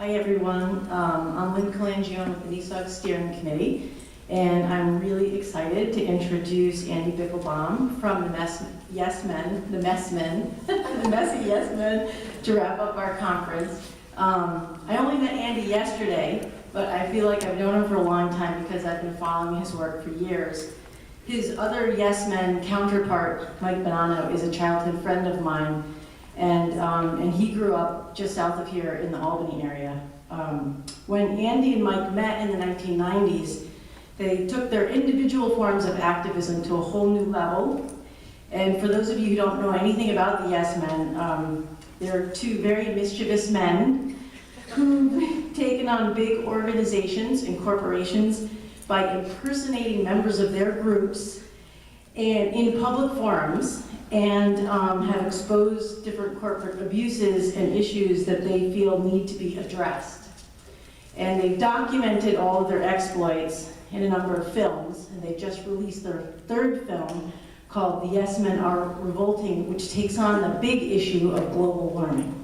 Hi everyone, I'm Lynn Calangione with the NESAWG Steering Committee, and I'm really excited to introduce Andy Bichlbaum from the Messy Yes Men, to wrap up our conference. I only met Andy yesterday, but I feel like I've known him for a long time because I've been following his work for years. His other Yes Men counterpart, Mike Bonanno, is a childhood friend of mine, and he grew up just south of here in the Albany area. When Andy and Mike met in the 1990s, they took their individual forms of activism to a whole new level. And for those of you who don't know anything about the Yes Men, they're two very mischievous men who've taken on big organizations and corporations by impersonating members of their groups and in public forums, and have exposed different corporate abuses and issues that they feel need to be addressed. And they've documented all of their exploits in a number of films, and they just released their third film called The Yes Men Are Revolting, which takes on the big issue of global warming.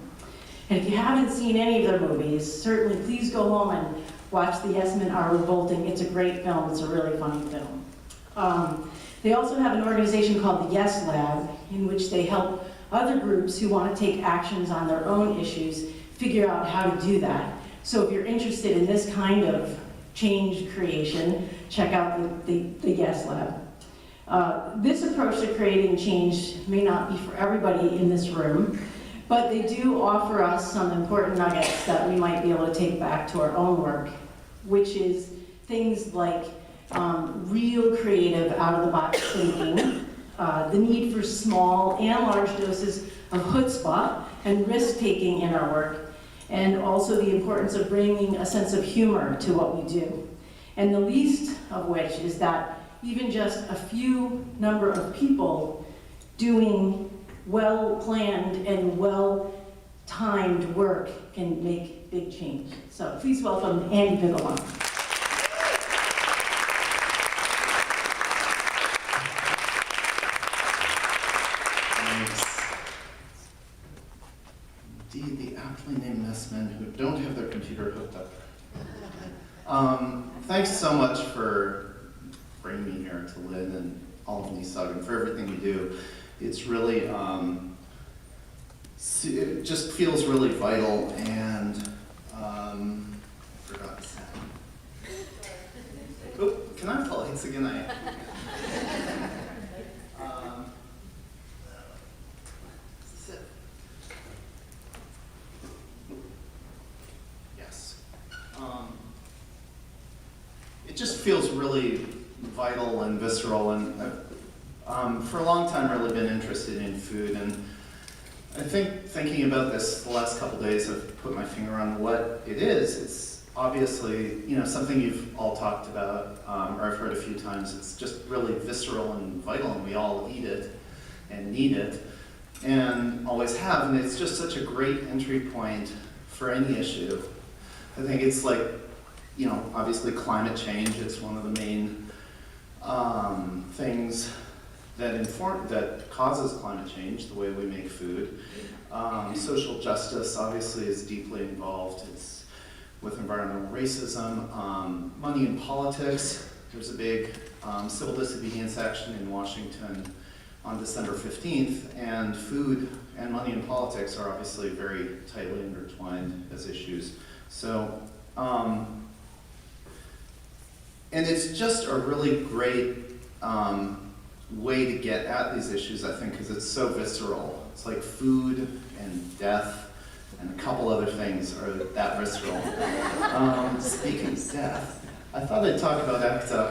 And if you haven't seen any of their movies, certainly please go home and watch The Yes Men Are Revolting. It's a great film, it's a really funny film. They also have an organization called the Yes Lab, in which they help other groups who want to take actions on their own issues figure out how to do that. So if you're interested in this kind of change creation, check out the Yes Lab. This approach to creating change may not be for everybody in this room, but they do offer us some important nuggets that we might be able to take back to our own work, which is things like real creative, out-of-the-box thinking, the need for small and large doses of chutzpah and risk-taking in our work, and also the importance of bringing a sense of humor to what we do. And the least of which is that even just a few number of people doing well-planned and well-timed work can make big change. So please welcome Andy Bichlbaum. Indeed, the aptly named Yes Men who don't have their computer hooked up. Thanks so much for bringing me here to Lynn and all of NESAWG and for everything you do. It's really, it just feels really vital, and I forgot the sound. Oh, can I have the lights again? Is this it? Yes. It just feels really vital and visceral, and for a long time really been interested in food, and I think thinking about this the last couple days I've put my finger on what it is. It's obviously, you know, something you've all talked about, or I've heard a few times. It's just really visceral and vital, and we all eat it and need it and always have, and it's just such a great entry point for any issue. I think it's like, you know, obviously climate change, it's one of the main things that causes climate change, the way we make food. Social justice obviously is deeply involved. It's with environmental racism, money in politics. There's a big civil disobedience action in Washington on December 15th, and food and money in politics are obviously very tightly intertwined as issues. So, and it's just a really great way to get at these issues, I think, because it's so visceral. It's like food and death and a couple other things are that visceral. Speaking of death, I thought I'd talk about ACT UP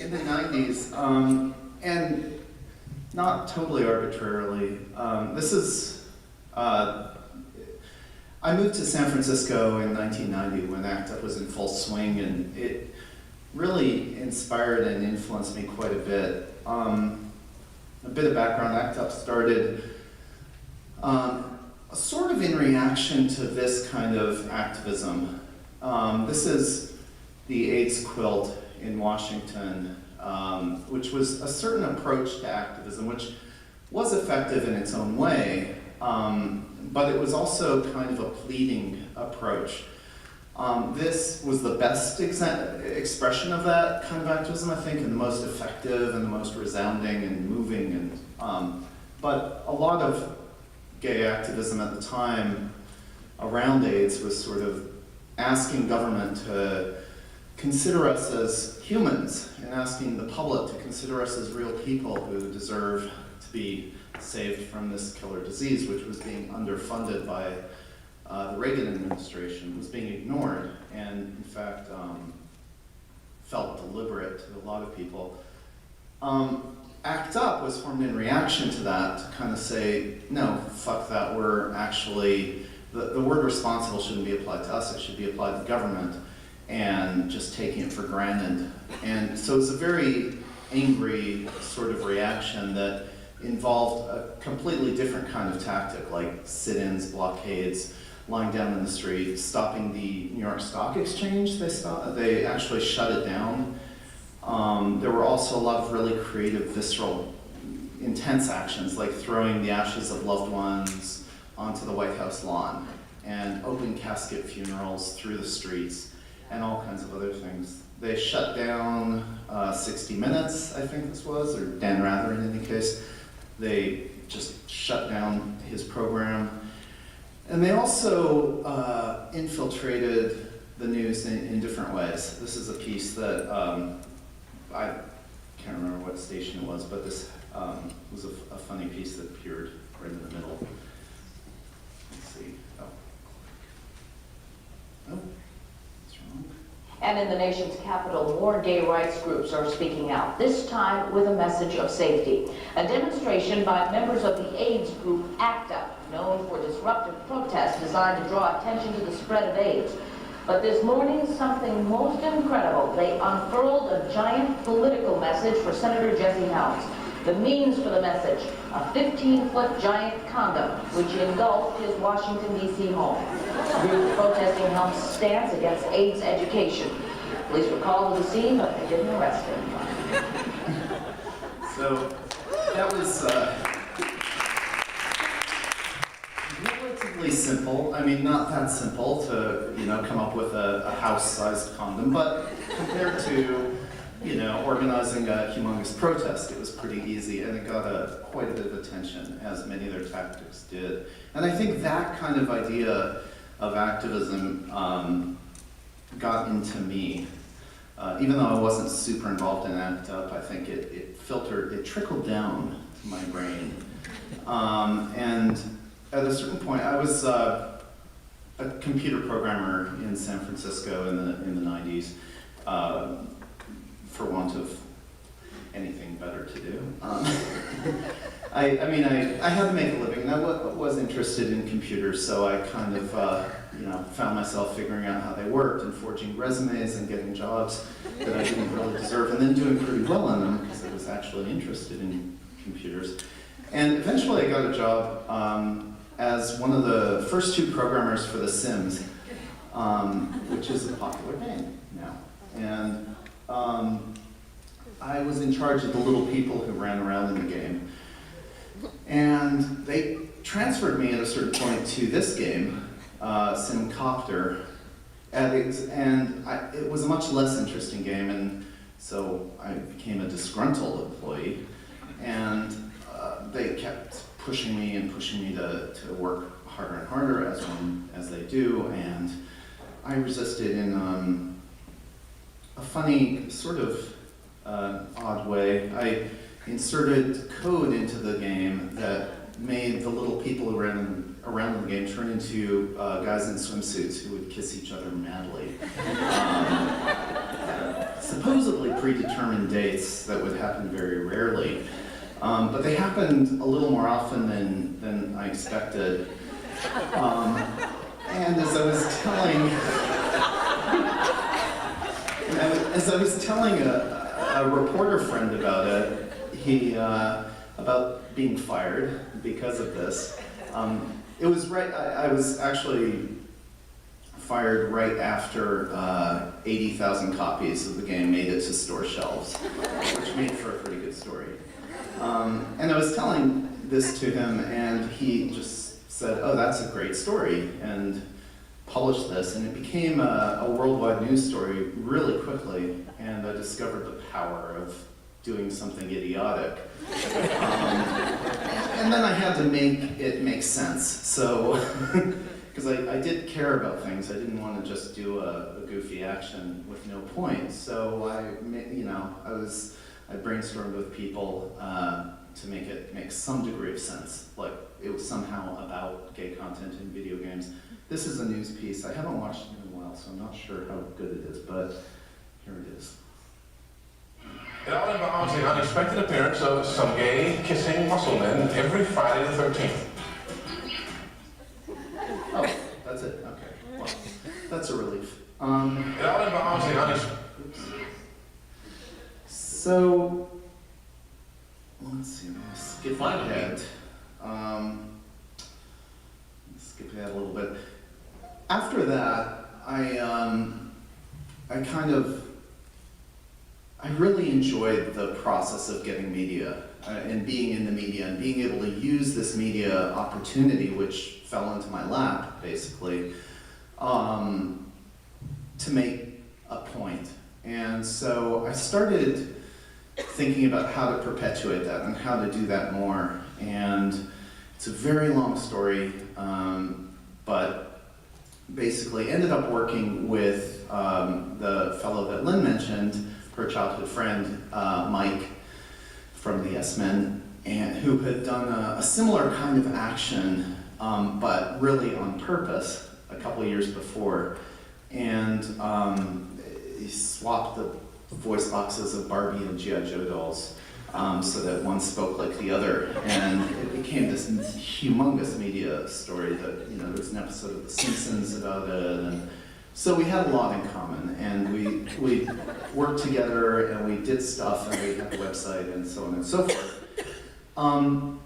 in the 90s, and not totally arbitrarily. I moved to San Francisco in 1990 when ACT UP was in full swing, and it really inspired and influenced me quite a bit. A bit of background, ACT UP started sort of in reaction to this kind of activism. This is the AIDS quilt in Washington, which was a certain approach to activism, which was effective in its own way, but it was also kind of a pleading approach. This was the best expression of that kind of activism, I think, and the most effective and the most resounding and moving. But a lot of gay activism at the time around AIDS was sort of asking government to consider us as humans and asking the public to consider us as real people who deserve to be saved from this killer disease, which was being underfunded by the Reagan administration, was being ignored, and in fact felt deliberate to a lot of people. ACT UP was formed in reaction to that, to kind of say, no, fuck that, we're actually, the word responsible shouldn't be applied to us, it should be applied to government, and just taking it for granted. And so it was a very angry sort of reaction that involved a completely different kind of tactic, like sit-ins, blockades, lying down in the street, stopping the New York Stock Exchange. They actually shut it down. There were also a lot of really creative, visceral, intense actions, like throwing the ashes of loved ones onto the White House lawn, and open casket funerals through the streets, and all kinds of other things. They shut down 60 Minutes, I think this was, or Dan Rather in any case. They just shut down his program. And they also infiltrated the news in different ways. This is a piece that, I can't remember what station it was, but this was a funny piece that appeared right in the middle. Let's see. Oh, it's wrong. And in the nation's capital, more gay rights groups are speaking out, this time with a message of safety. A demonstration by members of the AIDS group ACT UP, known for disruptive protests designed to draw attention to the spread of AIDS. But this morning, something most incredible. They unfurled a giant political message for Senator Jesse Helms. The means for the message, a 15-foot giant condom, which engulfed his Washington, D.C. home. The group protesting Helms' stance against AIDS education. Police were called to the scene, but they didn't arrest him. So that was relatively simple. I mean, not that simple to, come up with a house-sized condom, but compared to, organizing a humongous protest, it was pretty easy, and it got quite a bit of attention, as many of their tactics did. And I think that kind of idea of activism got into me. Even though I wasn't super involved in ACT UP, I think it trickled down to my brain. And at a certain point, I was a computer programmer in San Francisco in the 90s, for want of anything better to do. I had to make a living, and I was interested in computers, so I kind of found myself figuring out how they worked and forging resumes and getting jobs that I didn't really deserve, and then doing pretty well in them because I was actually interested in computers. And eventually I got a job as one of the first two programmers for The Sims, which is a popular game now. And I was in charge of the little people who ran around in the game. And they transferred me at a certain point to this game, Simcopter, and it was a much less interesting game, and so I became a disgruntled employee, and they kept pushing me to work harder and harder, as they do, and I resisted in a funny, sort of odd way. I inserted code into the game that made the little people around the game turn into guys in swimsuits who would kiss each other madly. Supposedly predetermined dates that would happen very rarely. But they happened a little more often than I expected. And as I was telling a reporter friend about it, about being fired because of this, it was right. I was actually fired right after 80,000 copies of the game made it to store shelves, which made for a pretty good story. And I was telling this to him, and he just said, oh, that's a great story, and published this, and it became a worldwide news story really quickly, and I discovered the power of doing something idiotic. And then I had to make it make sense, so, because I did care about things, I didn't want to just do a goofy action with no point, so I brainstormed with people to make it make some degree of sense, like it was somehow about gay content in video games. This is a news piece. I haven't watched it in a while, so I'm not sure how good it is, but here it is. It all involves the unexpected appearance of some gay, kissing muscle men every Friday the 13th. Oh, that's it? Okay. Well, that's a relief. It all involves the unexpected... So, let's see, I'm going to skip ahead. Skip ahead a little bit. After that, I really enjoyed the process of getting media and being in the media and being able to use this media opportunity, which fell into my lap, basically, to make a point. And so I started thinking about how to perpetuate that and how to do that more. And it's a very long story, but basically ended up working with the fellow that Lynn mentioned, her childhood friend, Mike, from the Yes Men, and who had done a similar kind of action, but really on purpose, a couple of years before. And he swapped the voice boxes of Barbie and G.I. Joe dolls so that one spoke like the other. And it became this humongous media story that, there was an episode of The Simpsons about it. And so we had a lot in common, and we worked together, and we did stuff, and we had a website, and so on and so forth. And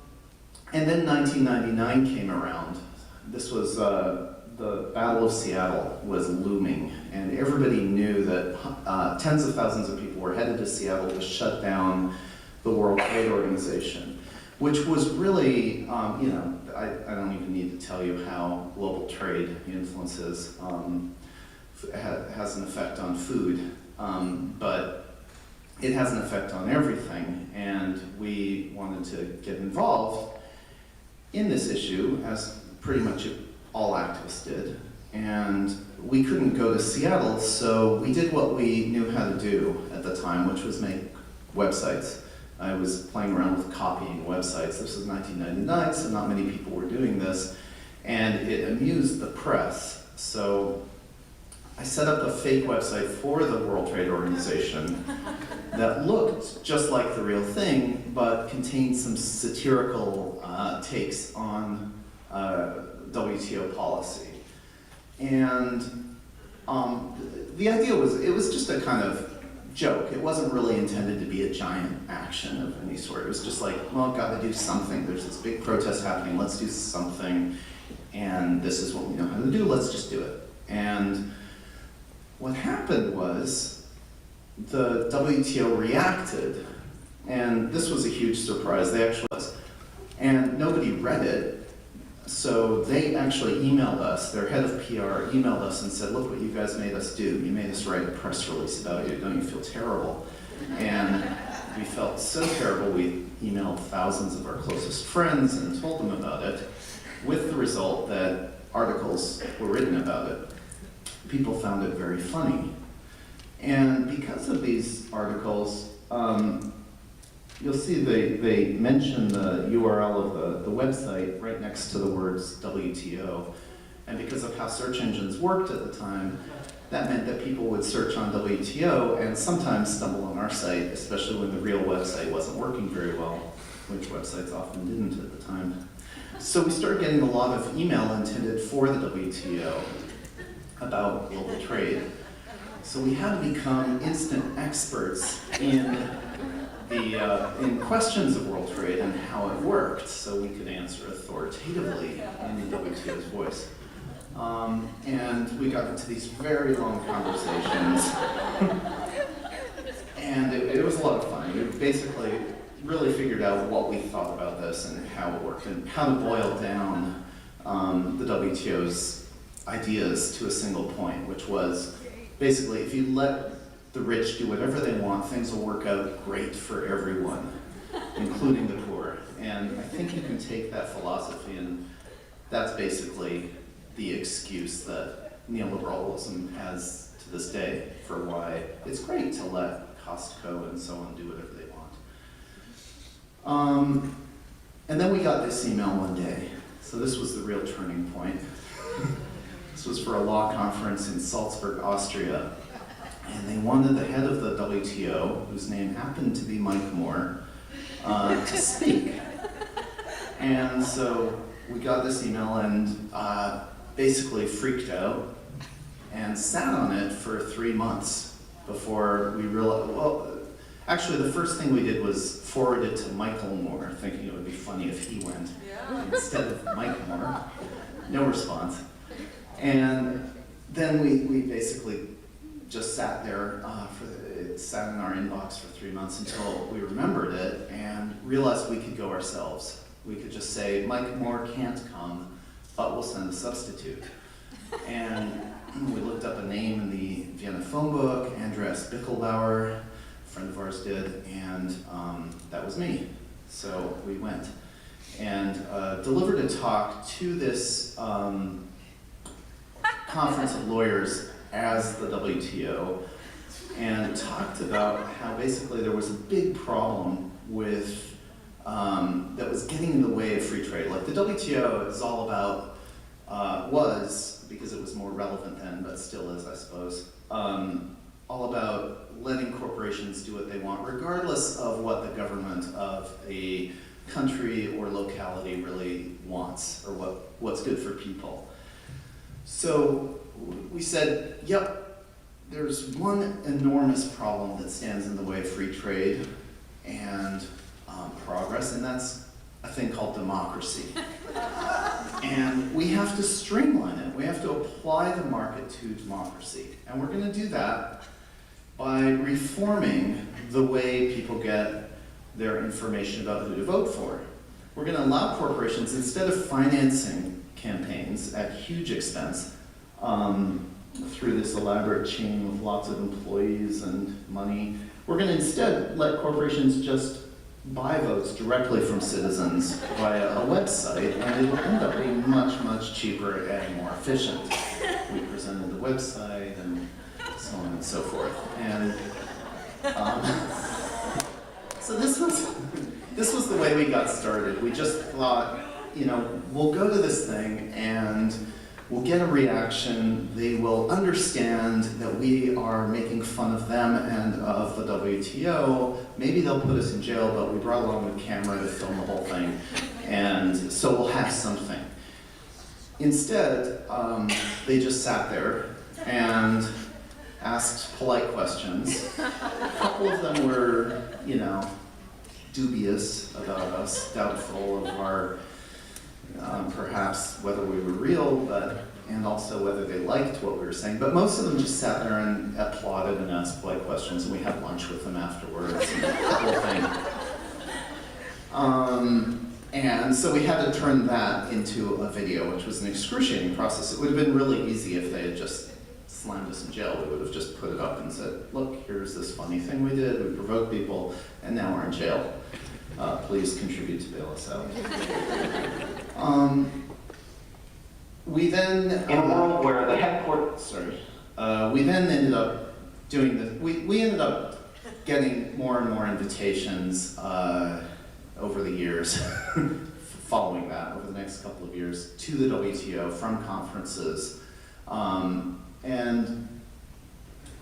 then 1999 came around. This was the Battle of Seattle was looming, and everybody knew that tens of thousands of people were headed to Seattle to shut down the World Trade Organization, which was really, I don't even need to tell you how global trade influences has an effect on food, but it has an effect on everything, and we wanted to get involved in this issue, as pretty much all activists did, and we couldn't go to Seattle, so we did what we knew how to do at the time, which was make websites. I was playing around with copying websites. This was 1999, so not many people were doing this, and it amused the press. So I set up a fake website for the World Trade Organization that looked just like the real thing, but contained some satirical takes on WTO policy. And the idea was, it was just a kind of joke. It wasn't really intended to be a giant action of any sort. It was just like, well, gotta do something. There's this big protest happening, let's do something, and this is what we know how to do, let's just do it. And what happened was, the WTO reacted, and this was a huge surprise, they actually was, and nobody read it. So they actually emailed us, their head of PR emailed us and said, look what you guys made us do. You made us write a press release about you. Don't you feel terrible? And we felt so terrible, we emailed thousands of our closest friends and told them about it, with the result that articles were written about it. People found it very funny. And because of these articles, you'll see they mention the URL of the website right next to the words WTO. And because of how search engines worked at the time, that meant that people would search on WTO and sometimes stumble on our site, especially when the real website wasn't working very well, which websites often didn't at the time. So we started getting a lot of email intended for the WTO about global trade. So we had to become instant experts in questions of world trade and how it worked, so we could answer authoritatively in the WTO's voice. And we got into these very long conversations, and it was a lot of fun. We basically really figured out what we thought about this and how it worked, and how to boil down WTO's ideas to a single point, which was basically if you let the rich do whatever they want, things will work out great for everyone, including the poor. And I think you can take that philosophy, and that's basically the excuse that neoliberalism has to this day for why it's great to let Costco and so on do whatever they want. And then we got this email one day. So this was the real turning point. This was for a law conference in Salzburg, Austria. And they wanted the head of the WTO, whose name happened to be Mike Moore, to speak. And so we got this email and basically freaked out and sat on it for 3 months before we realized, well, actually the first thing we did was forward it to Michael Moore, thinking it would be funny if he went instead of Mike Moore. No response. And then we basically just sat there, it sat in our inbox for 3 months until we remembered it and realized we could go ourselves. We could just say, Mike Moore can't come, but we'll send a substitute. And we looked up a name in the Vienna phone book, Andreas Bichlbaum, a friend of ours did, and that was me. So we went and delivered a talk to this conference of lawyers as the WTO, and talked about how basically there was a big problem with that was getting in the way of free trade. Like the WTO is all about, was, because it was more relevant then, but still is, I suppose, all about letting corporations do what they want, regardless of what the government of a country or locality really wants, or what's good for people. So we said, yep, there's one enormous problem that stands in the way of free trade and progress, and that's a thing called democracy. And we have to streamline it. We have to apply the market to democracy. And we're going to do that by reforming the way people get their information about who to vote for. We're going to allow corporations, instead of financing campaigns at huge expense through this elaborate chain with lots of employees and money, we're going to instead let corporations just buy votes directly from citizens via a website, and it will end up being much, much cheaper and more efficient. We presented the website and so on and so forth. And so this was the way we got started. We just thought, you know, we'll go to this thing and we'll get a reaction. They will understand that we are making fun of them and of the WTO. Maybe they'll put us in jail, but we brought along a camera to film the whole thing. And so we'll have something. Instead, they just sat there and asked polite questions. A couple of them were, you know, dubious about us, doubtful of our perhaps whether we were real, and also whether they liked what we were saying. But most of them just sat there and applauded and asked polite questions, and we had lunch with them afterwards and the whole thing. And so we had to turn that into a video, which was an excruciating process. It would have been really easy if they had just slammed us in jail. We would have just put it up and said, look, here's this funny thing we did, we provoked people, and now we're in jail. Please contribute to bail us out. We then, in a world where the headquarters, we then ended up doing this. We ended up getting more and more invitations over the years, following that, over the next couple of years, to the WTO from conferences. And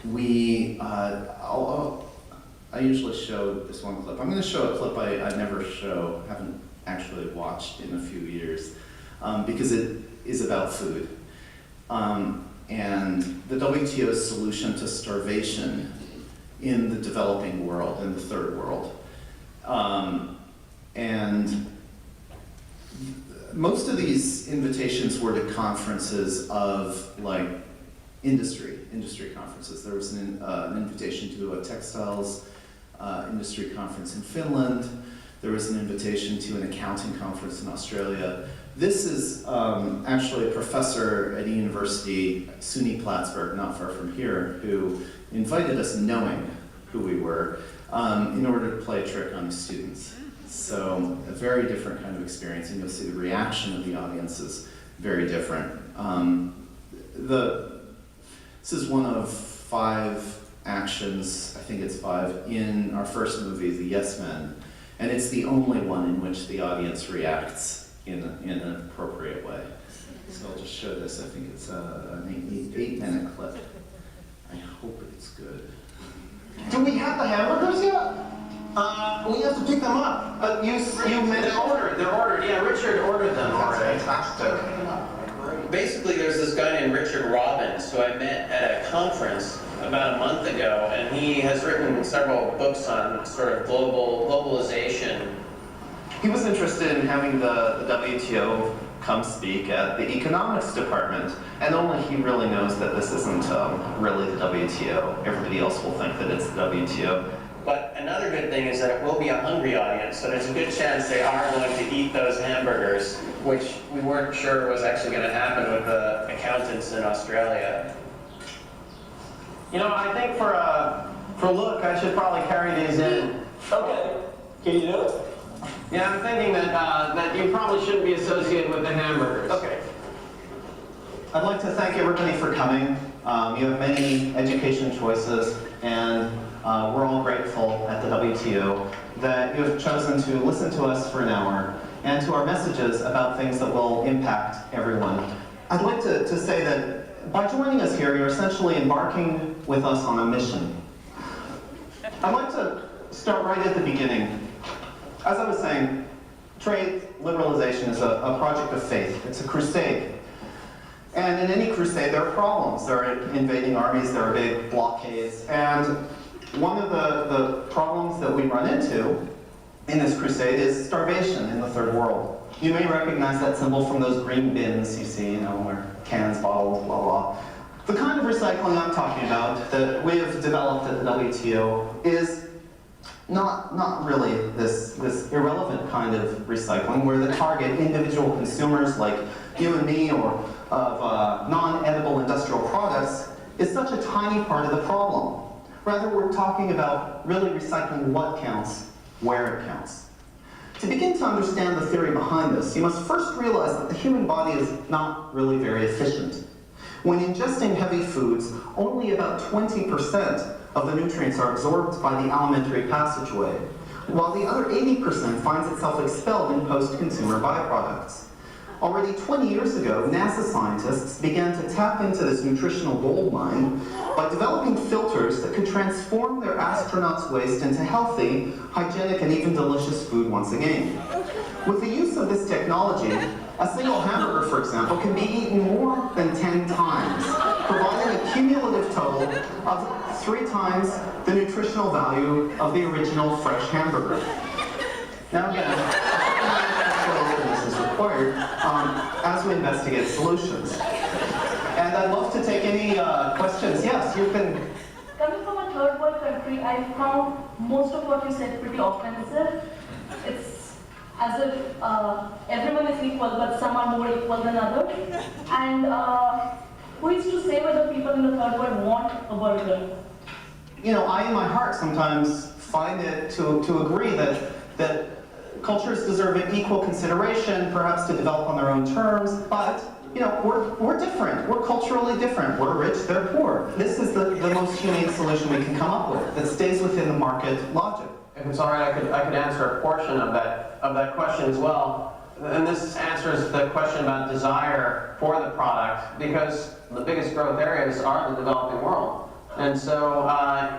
we, I usually show this one clip. I'm going to show a clip I haven't actually watched in a few years, because it is about food. And the WTO's solution to starvation in the developing world, in the third world. And most of these invitations were to conferences of like industry conferences. There was an invitation to a textiles industry conference in Finland. There was an invitation to an accounting conference in Australia. this is actually a professor at a university, SUNY Plattsburgh, not far from here, who invited us knowing who we were in order to play a trick on the students. So a very different kind of experience, and you'll see the reaction of the audience is very different. This is one of 5 actions, I think it's 5, in our first movie, The Yes Men, and it's the only one in which the audience reacts in an appropriate way. So I'll just show this. I think it's an 8-minute clip. I hope it's good. Do we have the hamburgers yet? We have to pick them up. You mentioned... They're ordered. Yeah, Richard ordered them already. Fantastic. Basically, there's this guy named Richard Robbins who I met at a conference about a month ago, and he has written several books on sort of globalization. He was interested in having the WTO come speak at the economics department, and only he really knows that this isn't really the WTO. Everybody else will think that it's the WTO. But another good thing is that it will be a hungry audience, so there's a good chance they are going to eat those hamburgers, which we weren't sure was actually going to happen with the accountants in Australia. You know, I think for look, I should probably carry these in. Okay. Can you do it? Yeah, I'm thinking that you probably shouldn't be associated with the hamburgers. Okay. I'd like to thank everybody for coming. You have many education choices, and we're all grateful at the WTO that you have chosen to listen to us for an hour and to our messages about things that will impact everyone. I'd like to say that by joining us here, you're essentially embarking with us on a mission. I'd like to start right at the beginning. As I was saying, trade liberalization is a project of faith. It's a crusade. And in any crusade, there are problems. There are invading armies, there are big blockades. And one of the problems that we run into in this crusade is starvation in the third world. You may recognize that symbol from those green bins you see, where cans, bottles, blah, blah. The kind of recycling I'm talking about that we have developed at the WTO is not really this irrelevant kind of recycling where the target individual consumers like you and me or of non-edible industrial products is such a tiny part of the problem. Rather, we're talking about really recycling what counts, where it counts. To begin to understand the theory behind this, you must first realize that the human body is not really very efficient. When ingesting heavy foods, only about 20% of the nutrients are absorbed by the alimentary passageway, while the other 80% finds itself expelled in post-consumer byproducts. Already 20 years ago, NASA scientists began to tap into this nutritional gold mine by developing filters that could transform their astronauts' waste into healthy, hygienic, and even delicious food once again. With the use of this technology, a single hamburger, for example, can be eaten more than 10 times, providing a cumulative total of 3 times the nutritional value of the original fresh hamburger. Now again, this is required as we investigate solutions. And I'd love to take any questions. Yes, you can. Coming from a third world country, I found most of what you said pretty offensive. It's as if everyone is equal, but some are more equal than others. And who is to say whether people in the third world want a burger? I in my heart sometimes find it to agree that cultures deserve an equal consideration, perhaps to develop on their own terms, but we're different. We're culturally different. We're rich, they're poor. This is the most humane solution we can come up with that stays within the market logic. If it's all right, I could answer a portion of that question as well. And this answers the question about desire for the product, because the biggest growth areas are the developing world. And so,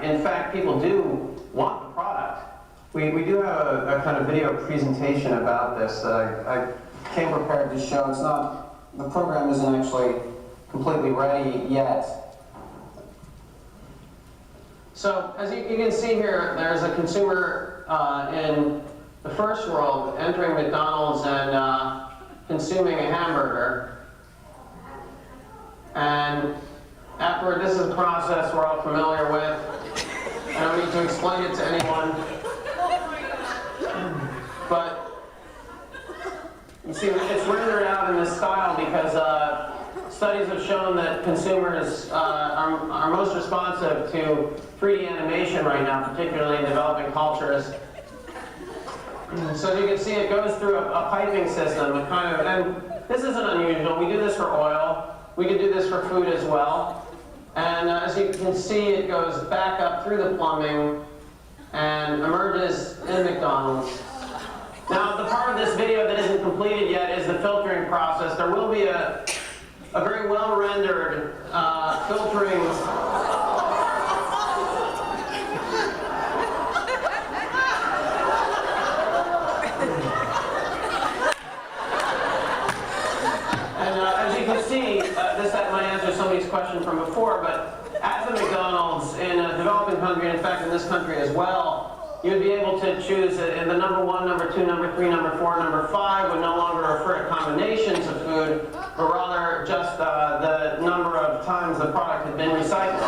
in fact, people do want the product. We do have a kind of video presentation about this that I came prepared to show. It's not, the program isn't actually completely ready yet. So, as you can see here, there's a consumer in the first world entering McDonald's and consuming a hamburger. And afterward, this is a process we're all familiar with. I don't need to explain it to anyone. But You see, it's rendered out in this style because studies have shown that consumers are most responsive to 3D animation right now, particularly in developing cultures. So as you can see, it goes through a piping system, and this isn't unusual. We do this for oil. We could do this for food as well. And as you can see, it goes back up through the plumbing and emerges in McDonald's. Now, the part of this video that isn't completed yet is the filtering process. There will be a very well-rendered filtering. And as you can see, this might answer somebody's question from before, but at the McDonald's in a developing country, and in fact in this country as well, you'd be able to choose in the number 1, number 2, number 3, number 4, number 5 would no longer refer to combinations of food, but rather just the number of times the product had been recycled.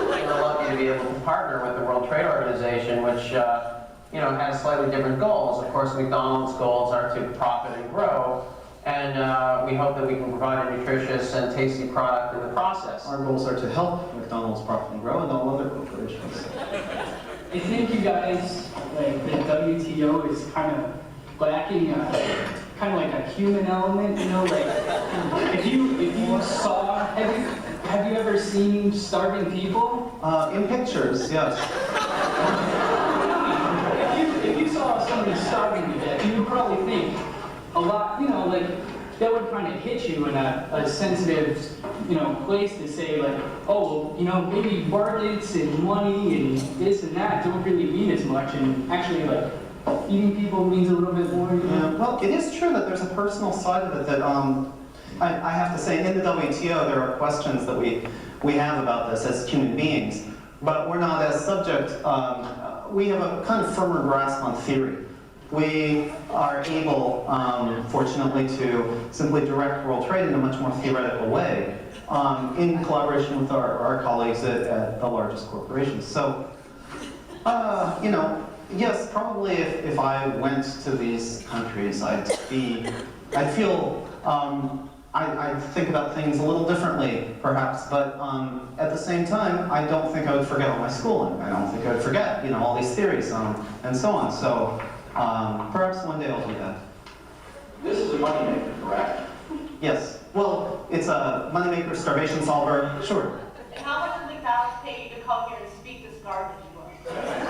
We're lucky to be able to partner with the World Trade Organization, which has slightly different goals. Of course, McDonald's goals are to profit and grow, and we hope that we can provide a nutritious and tasty product in the process. Our goals are to help McDonald's profit and grow and all other corporations. I think you guys, like the WTO is kind of lacking kind of like a human element, like if you saw, have you ever seen starving people? In pictures, yes. If you saw somebody starving to death, you would probably think a lot, like that would kind of hit you in a sensitive, place to say like, oh, maybe budgets and money and this and that don't really mean as much, and actually like feeding people means a little bit more. Yeah, well, it is true that there's a personal side of it that I have to say in the WTO there are questions that we have about this as human beings, but we're not as subject. We have a kind of firmer grasp on theory. We are able, fortunately, to simply direct world trade in a much more theoretical way in collaboration with our colleagues at the largest corporations. So, yes, probably if I went to these countries, I'd feel, I'd think about things a little differently, perhaps, but at the same time, I don't think I would forget all my schooling. I don't think I would forget, all these theories and so on. So. Perhaps one day I'll do that. This is a moneymaker, correct? Yes. Well, it's a moneymaker, starvation solver, sure. And how much does McDonald's pay you to come here and speak this garbage to us?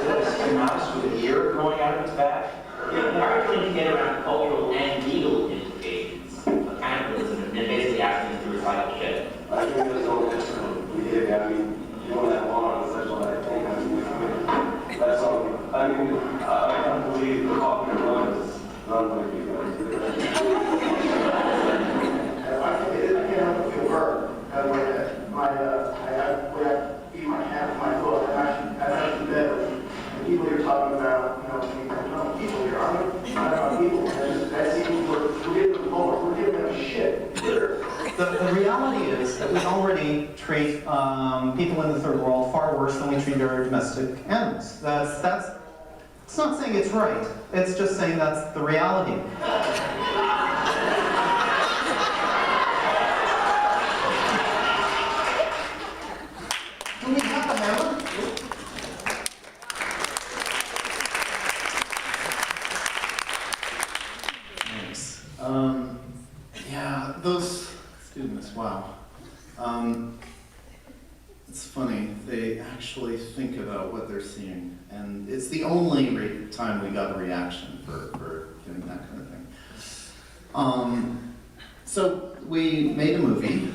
This mouse with an ear growing out of its back. Yeah, we're trying to get around cultural and legal implications of cannibalism and basically asking us to recycle shit. I think there's no different behavior. I mean, you don't have one on the sexual, I think. That's all. I mean, I can't believe the coffee is run by you guys. I can't help but feel hurt. When I eat my hand with my foot, I'm actually bed. The people you're talking about, people here, I'm not about people. I see people, we're giving them homework, we're giving them shit. The reality is that we already treat people in the third world far worse than we treat our domestic animals. It's not saying it's right. It's just saying that's the reality. Do we have a hammer? Thanks. Yeah, those students, wow. It's funny, they actually think about what they're seeing, and it's the only time we got a reaction for doing that kind of thing. So we made a movie,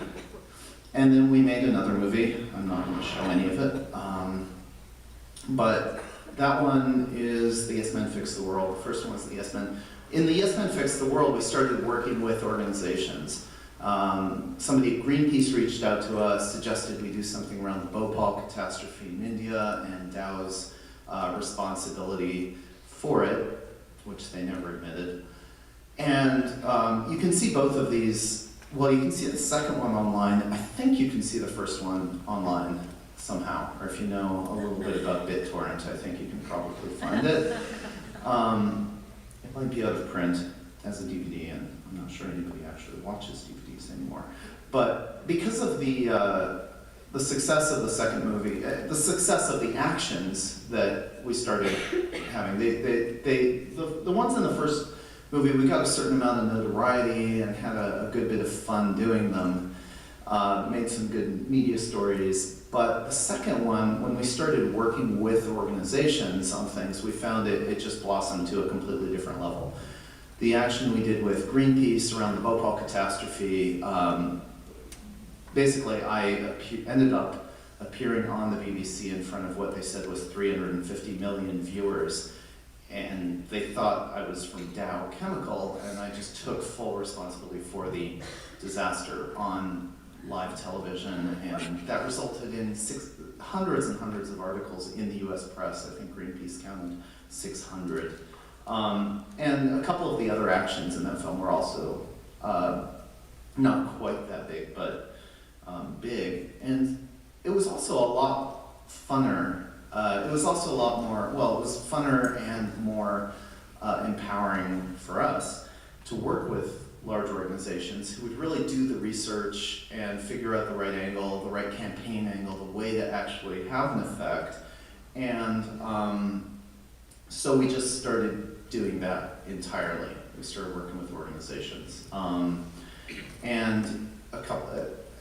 and then we made another movie. I'm not going to show any of it, but that one is The Yes Men Fix the World. The first one was The Yes Men. In The Yes Men Fix the World, we started working with organizations. Somebody at Greenpeace reached out to us, suggested we do something around the Bhopal catastrophe in India and Dow's responsibility for it, which they never admitted. And you can see both of these. Well, you can see the second one online. I think you can see the first one online somehow, or if you know a little bit about BitTorrent, I think you can probably find it. It might be out of print. as a DVD, and I'm not sure anybody actually watches DVDs anymore. But because of the success of the second movie, the success of the actions that we started having, the ones in the first movie, we got a certain amount of notoriety and had a good bit of fun doing them, made some good media stories. But the second one, when we started working with organizations on things, we found it just blossomed to a completely different level. The action we did with Greenpeace around the Bhopal catastrophe, basically I ended up appearing on the BBC in front of what they said was 350 million viewers, and they thought I was from Dow Chemical, and I just took full responsibility for the disaster on live television, and that resulted in hundreds and hundreds of articles in the US press. I think Greenpeace counted 600. And a couple of the other actions in that film were also not quite that big, but big. And it was also a lot funner. It was also a lot more, well, it was funner and more empowering for us to work with large organizations who would really do the research and figure out the right angle, the right campaign angle, the way to actually have an effect. And so we just started doing that entirely. We started working with organizations. And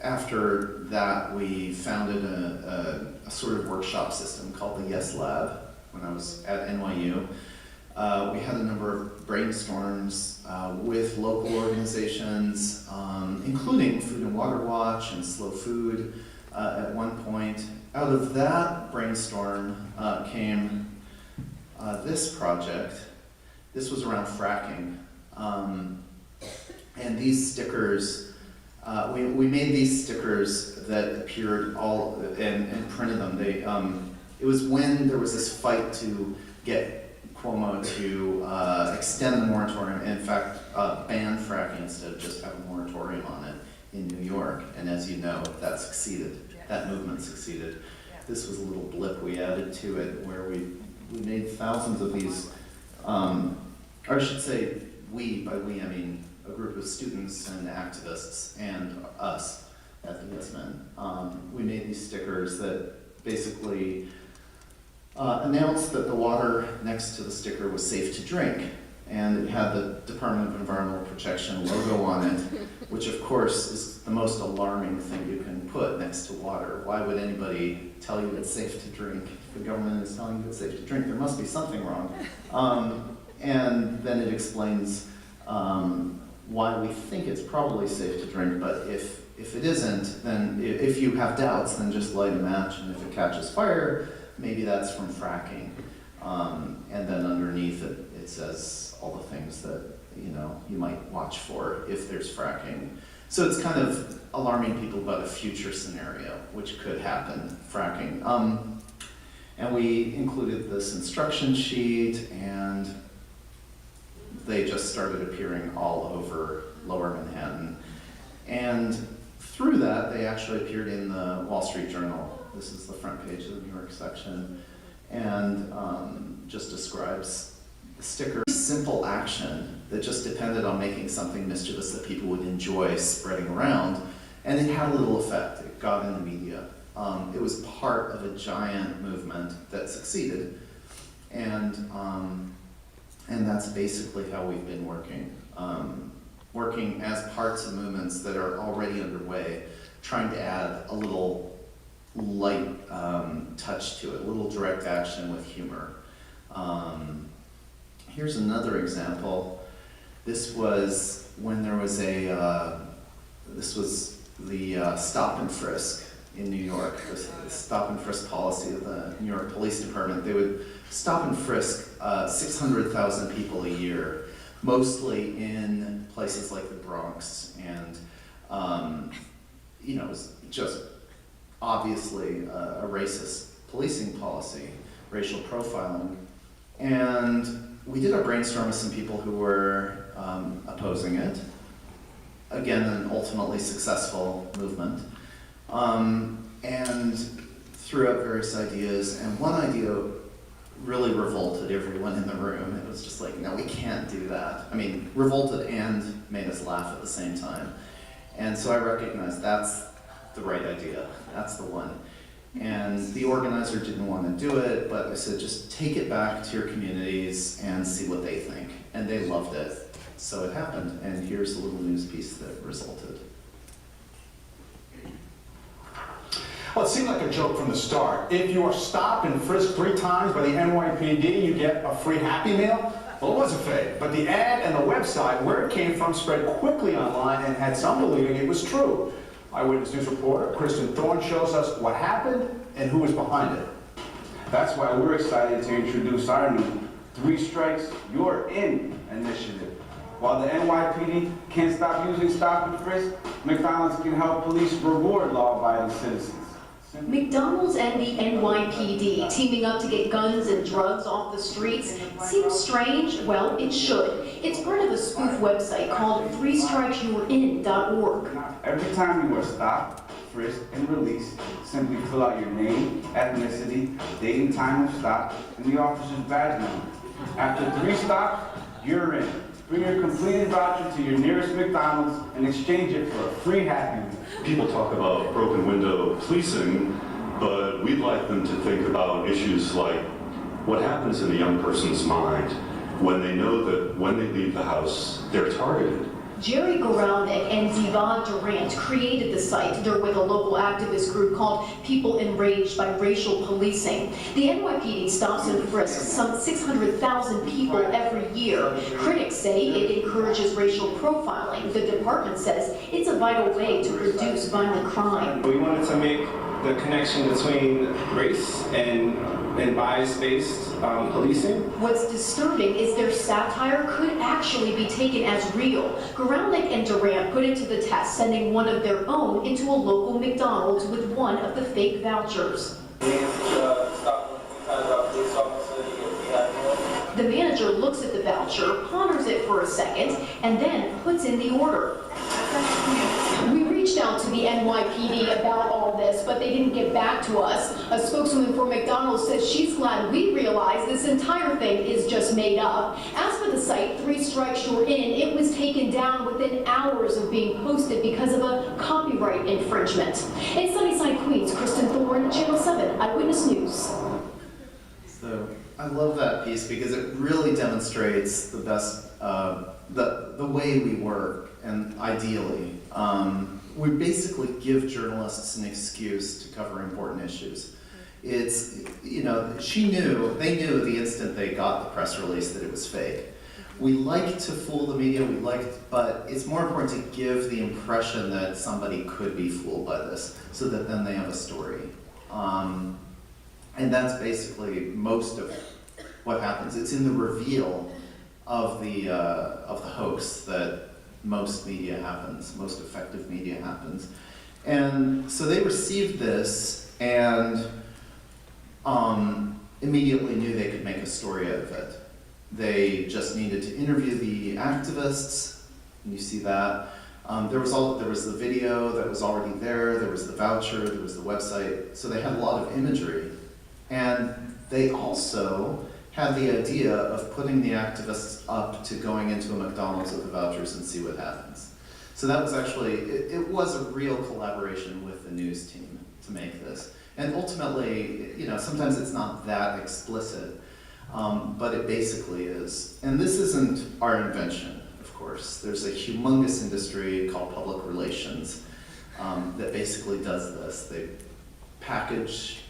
after that, we founded a sort of workshop system called the Yes Lab when I was at NYU. We had a number of brainstorms with local organizations, including Food and Water Watch and Slow Food at one point. Out of that brainstorm came this project. This was around fracking. And these stickers, we made these stickers that appeared all, and printed them. It was when there was this fight to get Cuomo to extend the moratorium, in fact, ban fracking instead of just have a moratorium on it in New York. And as you know, that succeeded. That movement succeeded. This was a little blip we added to it where we made thousands of these, or I should say we, by we I mean a group of students and activists and us at the Yes Men. We made these stickers that basically announced that the water next to the sticker was safe to drink, and it had the Department of Environmental Protection logo on it, which of course is the most alarming thing you can put next to water. Why would anybody tell you it's safe to drink? If the government is telling you it's safe to drink, there must be something wrong. And then it explains why we think it's probably safe to drink, but if it isn't, then if you have doubts, then just light a match, and if it catches fire, maybe that's from fracking. And then underneath it, it says all the things that you might watch for if there's fracking. So it's kind of alarming people about a future scenario which could happen, fracking. And we included this instruction sheet, and they just started appearing all over Lower Manhattan. And through that, they actually appeared in the Wall Street Journal. This is the front page of the New York section, and just describes the sticker. Simple action that just depended on making something mischievous that people would enjoy spreading around, and it had a little effect. It got in the media. It was part of a giant movement that succeeded, and that's basically how we've been working. Working as parts of movements that are already underway, trying to add a little light touch to it, a little direct action with humor. Here's another example. This was when there was this was the stop and frisk in New York, the stop and frisk policy of the New York Police Department. They would stop and frisk 600,000 people a year, mostly in places like the Bronx, and it was just obviously a racist policing policy, racial profiling. And we did a brainstorm with some people who were opposing it. Again, an ultimately successful movement. And threw out various ideas, and one idea really revolted everyone in the room. It was just like, no, we can't do that. I mean, revolted and made us laugh at the same time. And so I recognized that's the right idea. That's the one. And the organizer didn't want to do it, but I said, just take it back to your communities and see what they think. And they loved it. So it happened, and here's a little news piece that resulted. Well, it seemed like a joke from the start. If you are stopped and frisked 3 times by the NYPD, you get a free Happy Meal. Well, it wasn't fake, but the ad and the website where it came from spread quickly online and had some believing it was true. Eyewitness News reporter Kristen Thorne shows us what happened and who was behind it. That's why we're excited to introduce our new 3 Strikes, You're In initiative. While the NYPD can't stop using stop and frisk, McDonald's can help police reward law-abiding citizens. McDonald's and the NYPD teaming up to get guns and drugs off the streets seems strange. Well, it should. It's part of a spoof website called 3strikesyou'rein.org. Every time you are stopped, frisked, and released, simply fill out your name, ethnicity, date and time of stop, and the officer's badge number. After 3 stops, you're in. Bring your completed voucher to your nearest McDonald's and exchange it for a free Happy Meal. People talk about broken window policing, but we'd like them to think about issues like what happens in a young person's mind when they know that when they leave the house, they're targeted. Jerry Goralnik and NESAWG Durant created the site. They're with a local activist group called People Enraged by Racial Policing. The NYPD stops and frisks some 600,000 people every year. Critics say it encourages racial profiling. The department says it's a vital way to reduce violent crime. We wanted to make the connection between race and bias-based policing. What's disturbing is their satire could actually be taken as real. Goralnik and Durant put it to the test, sending one of their own into a local McDonald's with one of the fake vouchers. The manager looks at the voucher, ponders it for a second, and then puts in the order. We reached out to the NYPD about all this, but they didn't get back to us. A spokeswoman for McDonald's says she's glad we realized this entire thing is just made up. As for the site, 3 Strikes You're In, it was taken down within hours of being posted because of a copyright infringement. In Sunnyside, Queens, Kristen Thorne, Channel 7 Eyewitness News. So I love that piece because it really demonstrates the best, the way we work, and ideally. We basically give journalists an excuse to cover important issues. It's, you know, they knew the instant they got the press release that it was fake. We like to fool the media, but it's more important to give the impression that somebody could be fooled by this, so that then they have a story. And that's basically most of what happens. It's in the reveal of the hoax that most media happens, most effective media happens. And so they received this and immediately knew they could make a story out of it. They just needed to interview the activists, and you see that. There was the video that was already there was the voucher, there was the website, so they had a lot of imagery. And they also had the idea of putting the activists up to going into a McDonald's with the vouchers and see what happens. So that was actually, it was a real collaboration with the news team to make this. And ultimately, you know, sometimes it's not that explicit, but it basically is. And this isn't our invention, of course. There's a humongous industry called public relations that basically does this. They package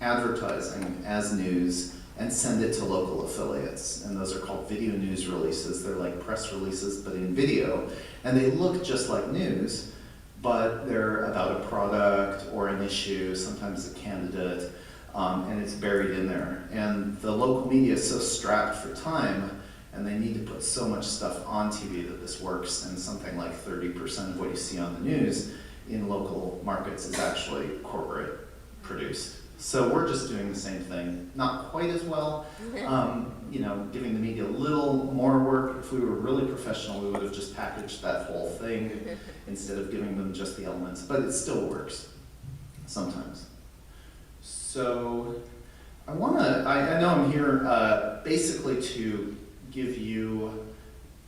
advertising as news and send it to local affiliates. And those are called video news releases. They're like press releases, but in video. And they look just like news, but they're about a product or an issue, sometimes a candidate, and it's buried in there. And the local media is so strapped for time, and they need to put so much stuff on TV that this works, and something like 30% of what you see on the news in local markets is actually corporate produced. So we're just doing the same thing, not quite as well, you know, giving the media a little more work. If we were really professional, we would have just packaged that whole thing instead of giving them just the elements, but it still works sometimes. So I know I'm here basically to give you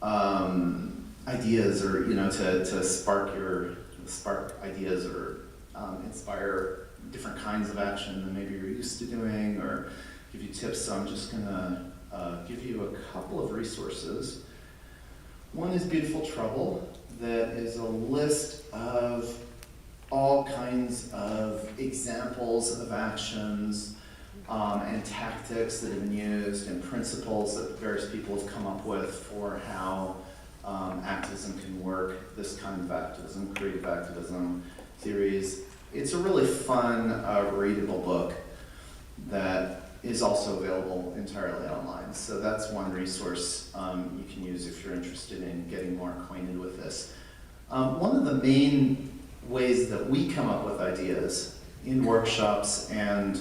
ideas, or to spark ideas, or inspire different kinds of action than maybe you're used to doing, or give you tips. So I'm just gonna give you a couple of resources. One is Beautiful Trouble, that is a list of all kinds of examples of actions and tactics that have been used, and principles that various people have come up with for how activism can work, this kind of activism, creative activism theories. It's a really fun, readable book that is also available entirely online. So that's one resource you can use if you're interested in getting more acquainted with this. One of the main ways that we come up with ideas in workshops and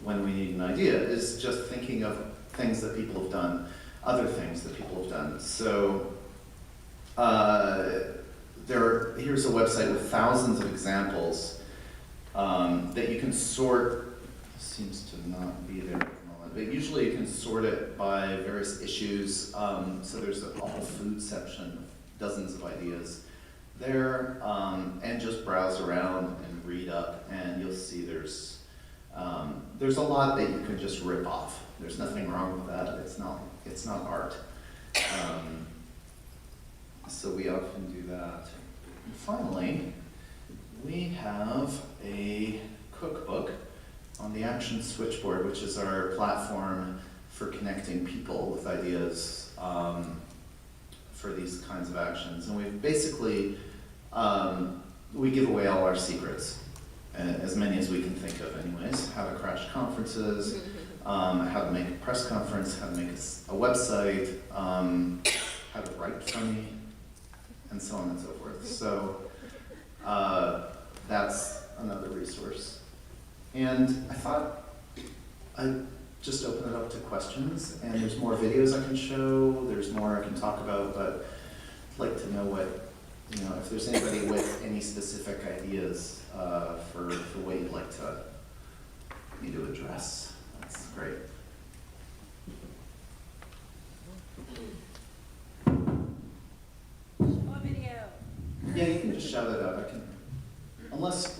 when we need an idea is just thinking of things that people have done, other things that people have done. So here's a website with thousands of examples that you can sort. Seems to not be there at the moment, but usually you can sort it by various issues. So there's a whole food section, dozens of ideas there, and just browse around and read up, and you'll see there's a lot that you can just rip off. There's nothing wrong with that. It's not art. So we often do that. And finally, we have a cookbook on the Action Switchboard, which is our platform for connecting people with ideas for these kinds of actions. And we basically, we give away all our secrets, as many as we can think of anyways. How to crash conferences, how to make a press conference, how to make a website, how to write funny, and so on and so forth. So that's another resource. And I thought I'd just open it up to questions, and there's more videos I can show, there's more I can talk about, but I'd like to know if there's anybody with any specific ideas for what you'd like me to address. That's great. Video. Yeah, you can just shout it out.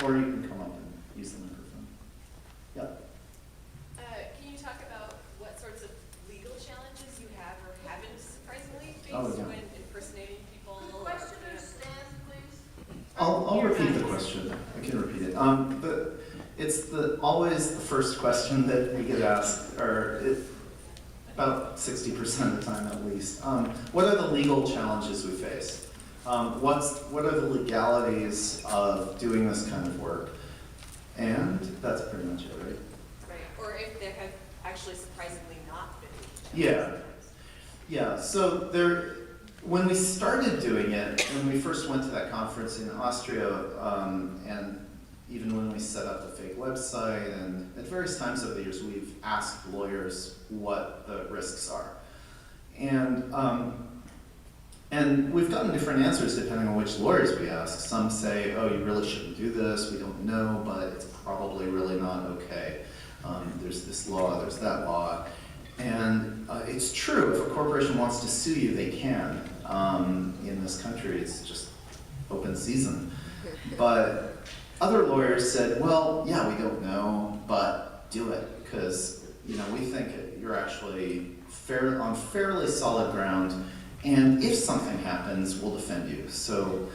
Or you can come up and use the microphone. Yeah. Can you talk about what sorts of legal challenges you have or haven't surprisingly faced when impersonating people? Could the questioner stand, please? I'll repeat the question. I can repeat it. It's always the first question that we get asked, or about 60% of the time at least. What are the legal challenges we face? What are the legalities of doing this kind of work? And that's pretty much it, right? Right, or if there have actually surprisingly not been. Yeah. So when we started doing it, when we first went to that conference in Austria, and even when we set up the fake website, and at various times over the years, we've asked lawyers what the risks are. And we've gotten different answers depending on which lawyers we ask. Some say, oh, you really shouldn't do this, we don't know, but it's probably really not okay. There's this law, there's that law. And it's true, if a corporation wants to sue you, they can. In this country, it's just open season. But other lawyers said, well, yeah, we don't know, but do it, because we think you're actually on fairly solid ground. And if something happens, we'll defend you. So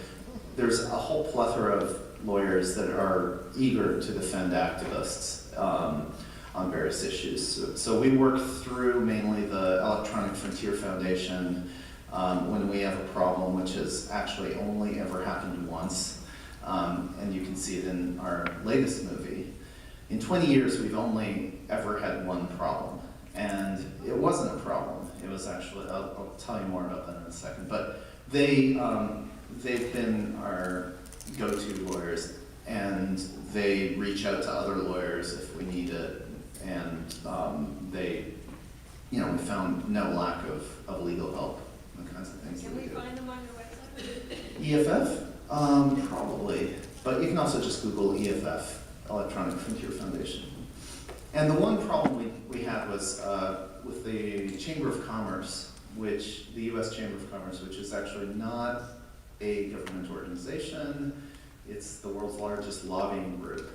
there's a whole plethora of lawyers that are eager to defend activists on various issues. So we work through mainly the Electronic Frontier Foundation when we have a problem, which has actually only ever happened once. And you can see it in our latest movie. In 20 years, we've only ever had one problem. And it wasn't a problem. It was actually, I'll tell you more about that in a second. But they've been our go-to lawyers, and they reach out to other lawyers if we need it. And we found no lack of legal help, the kinds of things that we do. Can we find them on your website? EFF? Probably. But you can also just Google EFF, Electronic Frontier Foundation. And the one problem we had was with the Chamber of Commerce, the US Chamber of Commerce, which is actually not a government organization. It's the world's largest lobbying group.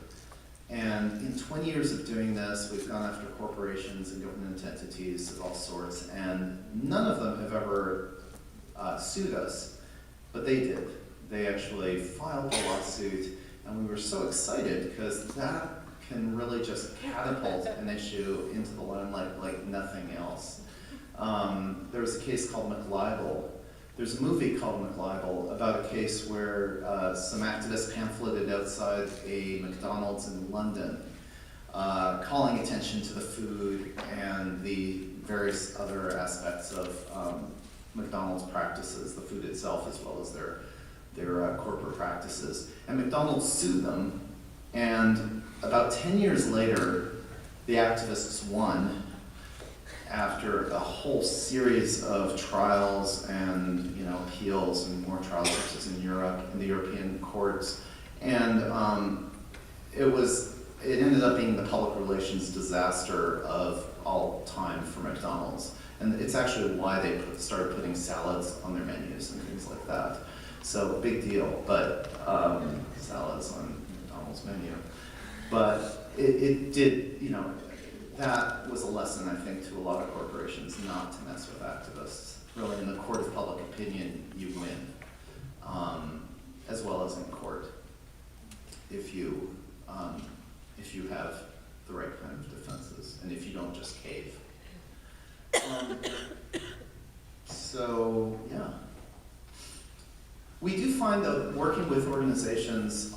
And in 20 years of doing this, we've gone after corporations and government entities of all sorts, and none of them have ever sued us, but they did. They actually filed a lawsuit, and we were so excited because that can really just catapult an issue into the limelight like nothing else. There was a case called McLibel. There's a movie called McLibel about a case where some activists pamphleted outside a McDonald's in London, calling attention to the food and the various other aspects of McDonald's practices, the food itself as well as their corporate practices. And McDonald's sued them, and about 10 years later, the activists won after a whole series of trials and appeals and more trials, such as in Europe, in the European courts. And it ended up being the public relations disaster of all time for McDonald's. And it's actually why they started putting salads on their menus and things like that. So big deal, but salads on McDonald's menu. But it did, that was a lesson, I think, to a lot of corporations not to mess with activists. Really, in the court of public opinion, you win, as well as in court, if you have the right kind of defenses, and if you don't just cave. So, yeah. We do find, though, working with organizations,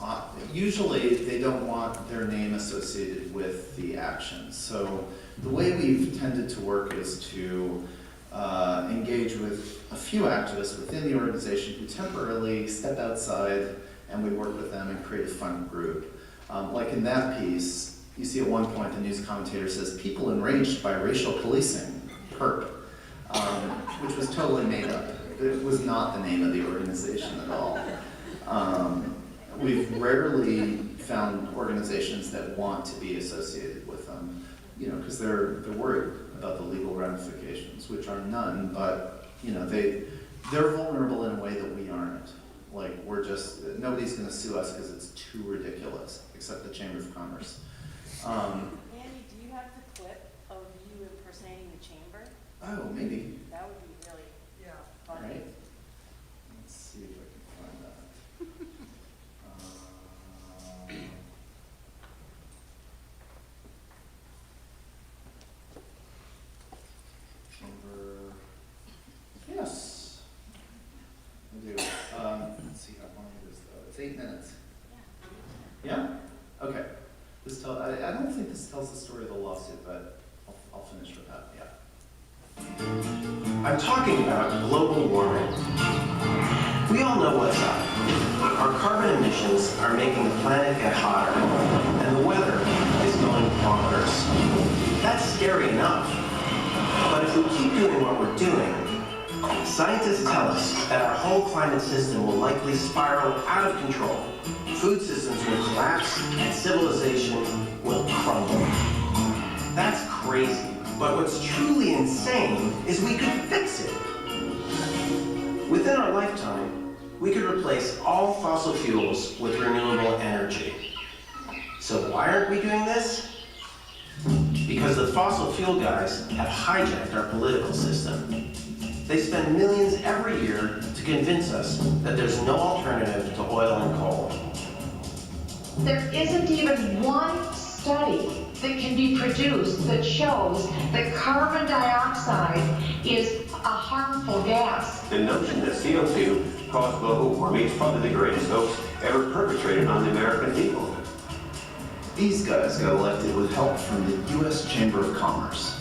usually they don't want their name associated with the action. So the way we've tended to work is to engage with a few activists within the organization who temporarily step outside, and we work with them and create a fun group. Like in that piece, you see at one point the news commentator says, "People enraged by racial policing, perp," which was totally made up. It was not the name of the organization at all. We've rarely found organizations that want to be associated with them, because they're worried about the legal ramifications, which are none, but they're vulnerable in a way that we aren't. Like, nobody's gonna sue us because it's too ridiculous, except the Chamber of Commerce. Andy, do you have the clip of you impersonating the chamber? Oh, maybe. That would be really funny. Right? Let's see if I can find that. Chamber. Yes, I do. Let's see how long it is though. It's 8 minutes. Yeah? Okay. I don't think this tells the story of the lawsuit, but I'll finish with that. Yeah. I'm talking about global warming. We all know what's up. Our carbon emissions are making the planet get hotter, and the weather is going bonkers. That's scary enough. But if we keep doing what we're doing, scientists tell us that our whole climate system will likely spiral out of control. Food systems will collapse, and civilization will crumble. That's crazy. But what's truly insane is we could fix it. Within our lifetime, we could replace all fossil fuels with renewable energy. So why aren't we doing this? Because the fossil fuel guys have hijacked our political system. They spend millions every year to convince us that there's no alternative to oil and coal. There isn't even one study that can be produced that shows that carbon dioxide is a harmful gas. The notion that CO2 caused global warming is probably the greatest hoax ever perpetrated on the American people. These guys got elected with help from the US Chamber of Commerce,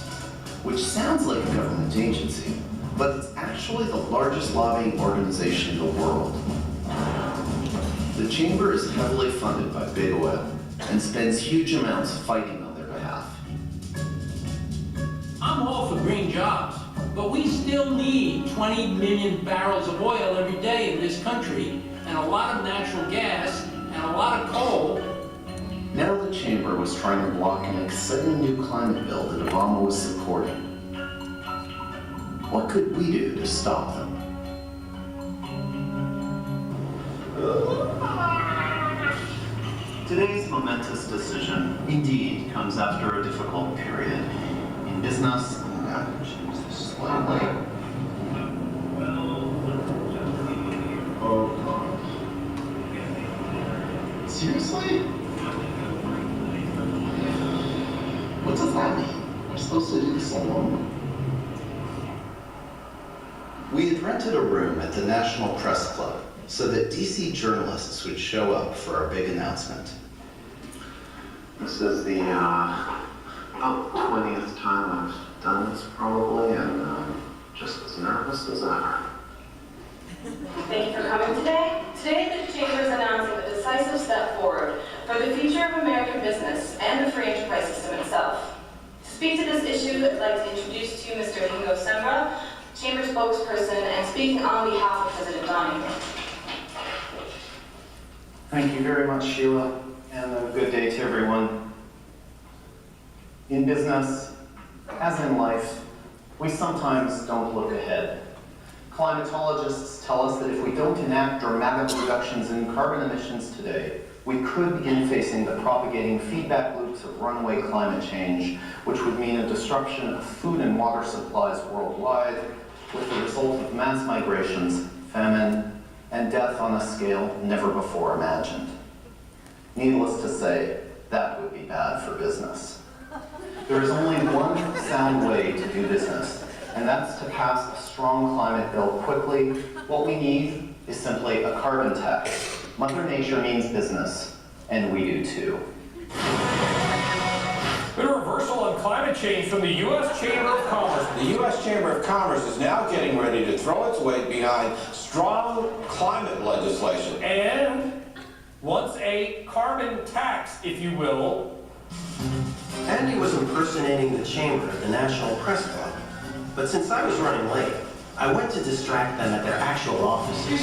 which sounds like a government agency, but it's actually the largest lobbying organization in the world. The Chamber is heavily funded by big oil and spends huge amounts fighting on their behalf. I'm all for green jobs, but we still need 20 million barrels of oil every day in this country, and a lot of natural gas, and a lot of coal. Now the Chamber chamber was trying to block an exciting new climate bill that Obama was supporting. What could we do to stop them? Today's momentous decision indeed comes after a difficult period. In business, I'm going to change this slightly. Oh, seriously? What does that mean? We're supposed to do this alone? We had rented a room at the National Press Club so that DC journalists would show up for our big announcement. This is the about 20th time I've done this probably, and just as nervous as ever. Thank you for coming today. Today, the Chamber is announcing a decisive step forward for the future of American business and the free enterprise system itself. To speak to this issue, I'd like to introduce to you Mr. Ingo Sembra, Chamber spokesperson, and speaking on behalf of President Donnie. Thank you very much, Sheila, and a good day to everyone. In business, as in life, we sometimes don't look ahead. Climatologists tell us that if we don't enact dramatic reductions in carbon emissions today, we could begin facing the propagating feedback loops of runaway climate change, which would mean a disruption of food and water supplies worldwide, with the result of mass migrations, famine, and death on a scale never before imagined. Needless to say, that would be bad for business. There is only one sound way to do business, and that's to pass a strong climate bill quickly. What we need is simply a carbon tax. Mother Nature means business, and we do too. Been a reversal on climate change from the U.S. Chamber of Commerce. The U.S. Chamber of Commerce is now getting ready to throw its weight behind strong climate legislation. And wants a carbon tax, if you will. Andy was impersonating the chamber at the National Press Club. But since I was running late, I went to distract them at their actual offices.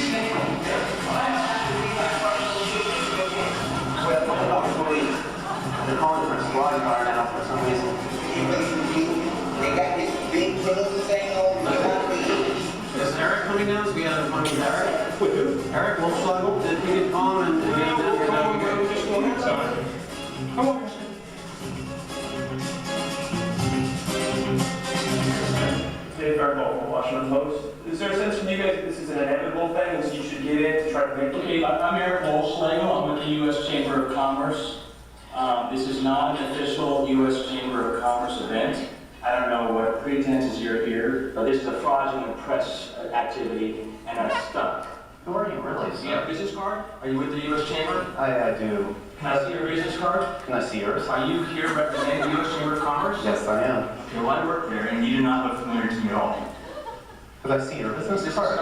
They're calling for a squad car now for some reason. They got this big clothes thing on. Is Eric coming down? So we got an appointment with Eric? With who? Eric Wolfschlag. Did we get call him and get him down here? That would be good. Just go inside. Come on. Dave Gardner from Washington Post. Is there a sense from you guys that this is an inevitable thing and so you should get in to try to make it? Okay, I'm Eric Wolfschlag. I'm with the U.S. Chamber of Commerce. This is not an official U.S. Chamber of Commerce event. I don't know what pretenses you're here, but this is a fraudulent press activity and a stunt. Who are you really, Do you have a business card? Are you with the U.S. Chamber? I do. Can I see your business card? Can I see yours? Are you here representing the U.S. Chamber of Commerce? Yes, I am. Okay, well, I work there, and you do not look familiar to me at all. Could I see your business card?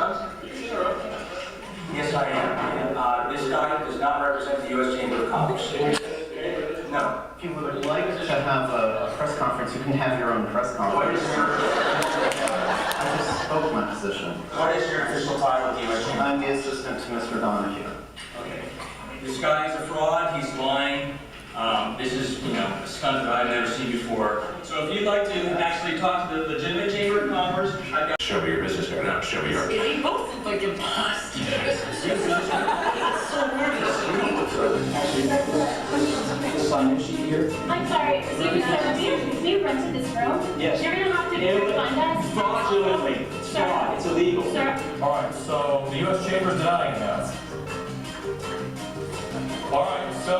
Yes, I am. This guy does not represent the U.S. Chamber of Commerce. No. If you would like to have a press conference, you can have your own press conference. I just spoke my position. What is your official title of the U.S. Chamber? I'm the assistant to Mr. Donahue. Okay. This guy is a fraud. He's lying. This is, a stunt that I've never seen before. So if you'd like to actually talk to the legitimate Chamber of Commerce, I've got... Show me your business card now. Show me yours. They both look like imposters. I'm sorry, we rented this room? Yes. You're gonna have to find us? Fraudulently. It's fraud. It's illegal. Sir. All right, so the U.S. Chamber is denying that. All right, so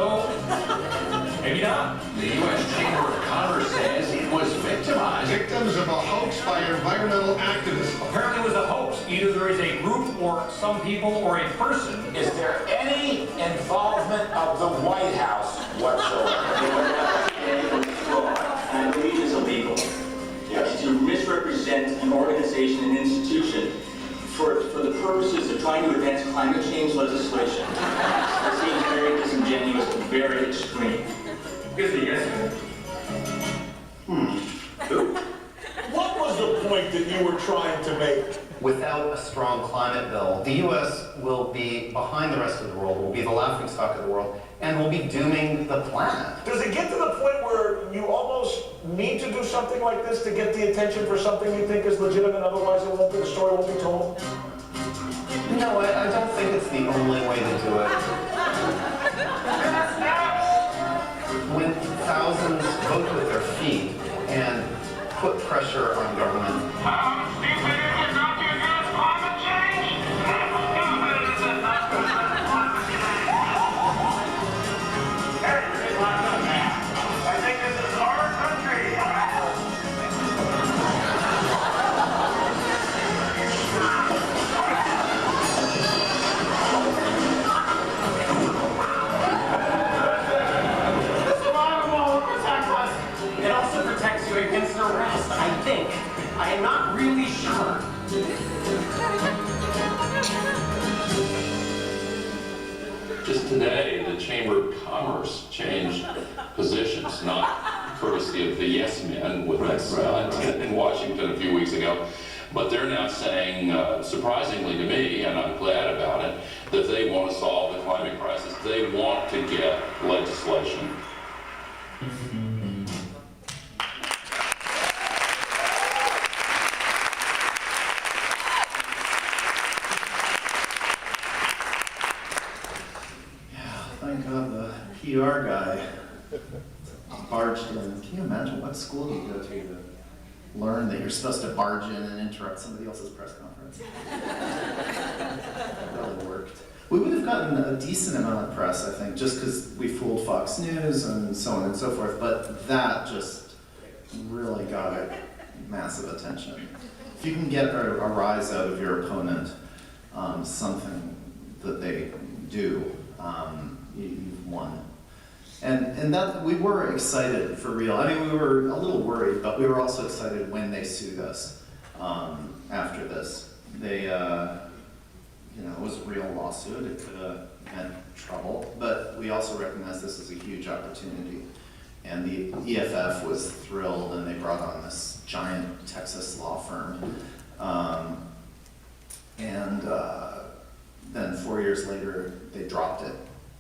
maybe not. The U.S. Chamber of Commerce says it was victimized. Victims of a hoax by environmental activists. Apparently it was a hoax. Either there is a group or some people or a person. Is there any involvement of the White House whatsoever? And I believe it's illegal. Yes. To misrepresent an organization, an institution, for the purposes of trying to advance climate change legislation. It seems very disingenuous and very extreme. Good to yes. What was the point that you were trying to make? without a strong climate bill, the US will be behind the rest of the world, will be the laughingstock of the world, and will be dooming the planet. Does it get to the point where you almost need to do something like this to get the attention for something you think is legitimate, otherwise the story won't be told? No, I don't think it's the only way to do it. When thousands vote with their feet and put pressure on government. Against arrest, I think. I am not really sure. Just today, the Chamber of Commerce changed positions, not courtesy of the yes men with us in Washington a few weeks ago, but they're now saying, surprisingly to me, and I'm glad about it, that they want to solve the climate crisis. They want to get legislation. Thank God the PR guy barged in. Can you imagine what school do you go to learn that you're supposed to barge in and interrupt somebody else's press conference? It really worked. We would have gotten a decent amount of press, I think, just because we fooled Fox News and so on and so forth, but that just really got massive attention. If you can get a rise out of your opponent, something that they do, you've won. And that, we were excited for real. I mean, we were a little worried, but we were also excited when they sued us after this. They, it was a real lawsuit. It could have meant trouble, but we also recognized this as a huge opportunity. And the EFF was thrilled, and they brought on this giant Texas law firm. Then 4 years later, they dropped it.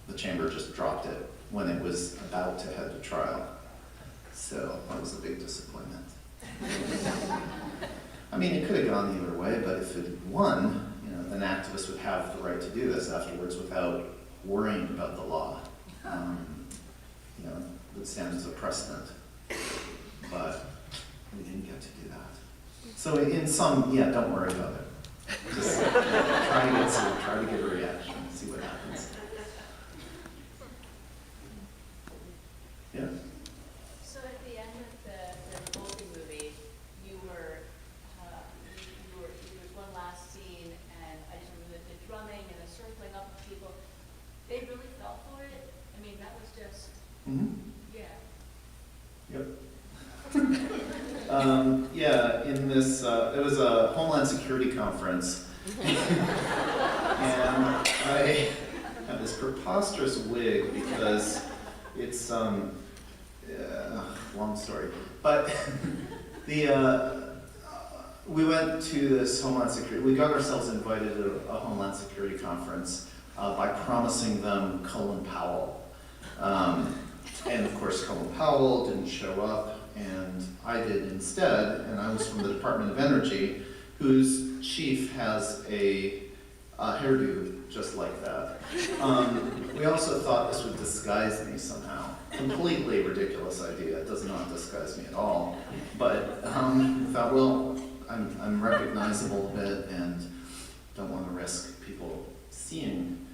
The chamber just dropped it when it was about to head to trial. So that was a big disappointment. I mean, it could have gone either way, but if it won, then activists would have the right to do this afterwards without worrying about the law. It stands as a precedent. But we didn't get to do that. So in sum, don't worry about it. Just try to get a reaction, see what happens. Yeah. So at the end of the Voldy movie, there was one last scene, and I just remember the drumming and the circling up of people. They really fell for it. I mean, that was just, Yep. In this, it was a Homeland Security conference, and I had this preposterous wig because it's, long story, but we went to this Homeland Security, we got ourselves invited to a Homeland Security conference by promising them Colin Powell. And of course, Colin Powell didn't show up, and I did instead, and I was from the Department of Energy, whose chief has a hairdo just like that. We also thought this would disguise me somehow. Completely ridiculous idea. It does not disguise me at all. But we thought, well, I'm recognizable a bit and don't want to risk people seeing,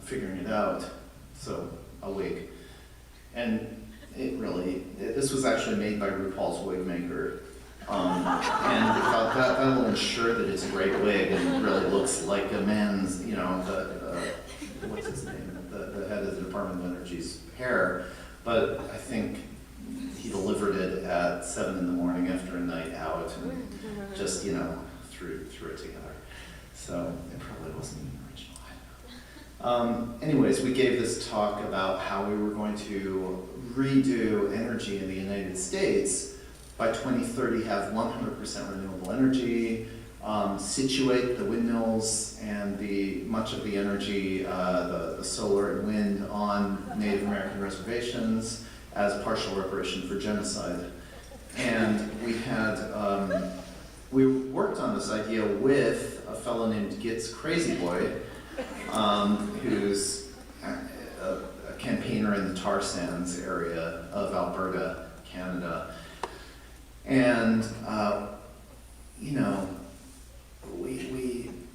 figuring it out. So a wig. And this was actually made by RuPaul's wig maker. And we thought that'll ensure that it's a great wig and it really looks like a man's, what's his name? The head of the Department of Energy's hair. But I think he delivered it at 7 in the morning after a night out and just, threw it together. So it probably wasn't even original. Anyways, we gave this talk about how we were going to redo energy in the United States by 2030, have 100% renewable energy, situate the windmills and much of the energy, the solar and wind on Native American reservations as partial reparation for genocide. And we worked on this idea with a fellow named Gitz Crazy Boy, who's a campaigner in the tar sands area of Alberta, Canada. And,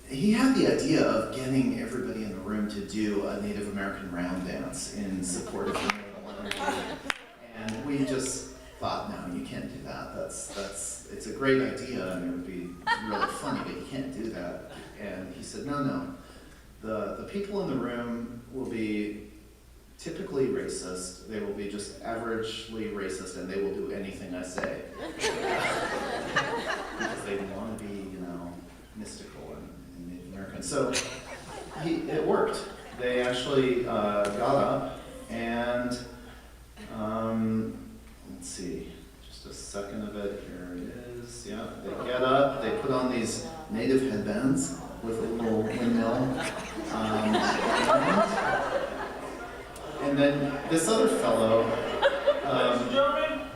he had the idea of getting everybody in the room to do a Native American round dance in support of renewable energy. And we just thought, no, you can't do that. It's a great idea and it would be really funny, but you can't do that. And he said, no. The people in the room will be typically racist. They will be just averagely racist and they will do anything I say. Because they want to be, mystical and Native American. So it worked. They actually got up and, let's see, just a second of it. Here it is. Yeah, they get up, they put on these native headbands with a little windmill. And then this other fellow. Ladies and gentlemen,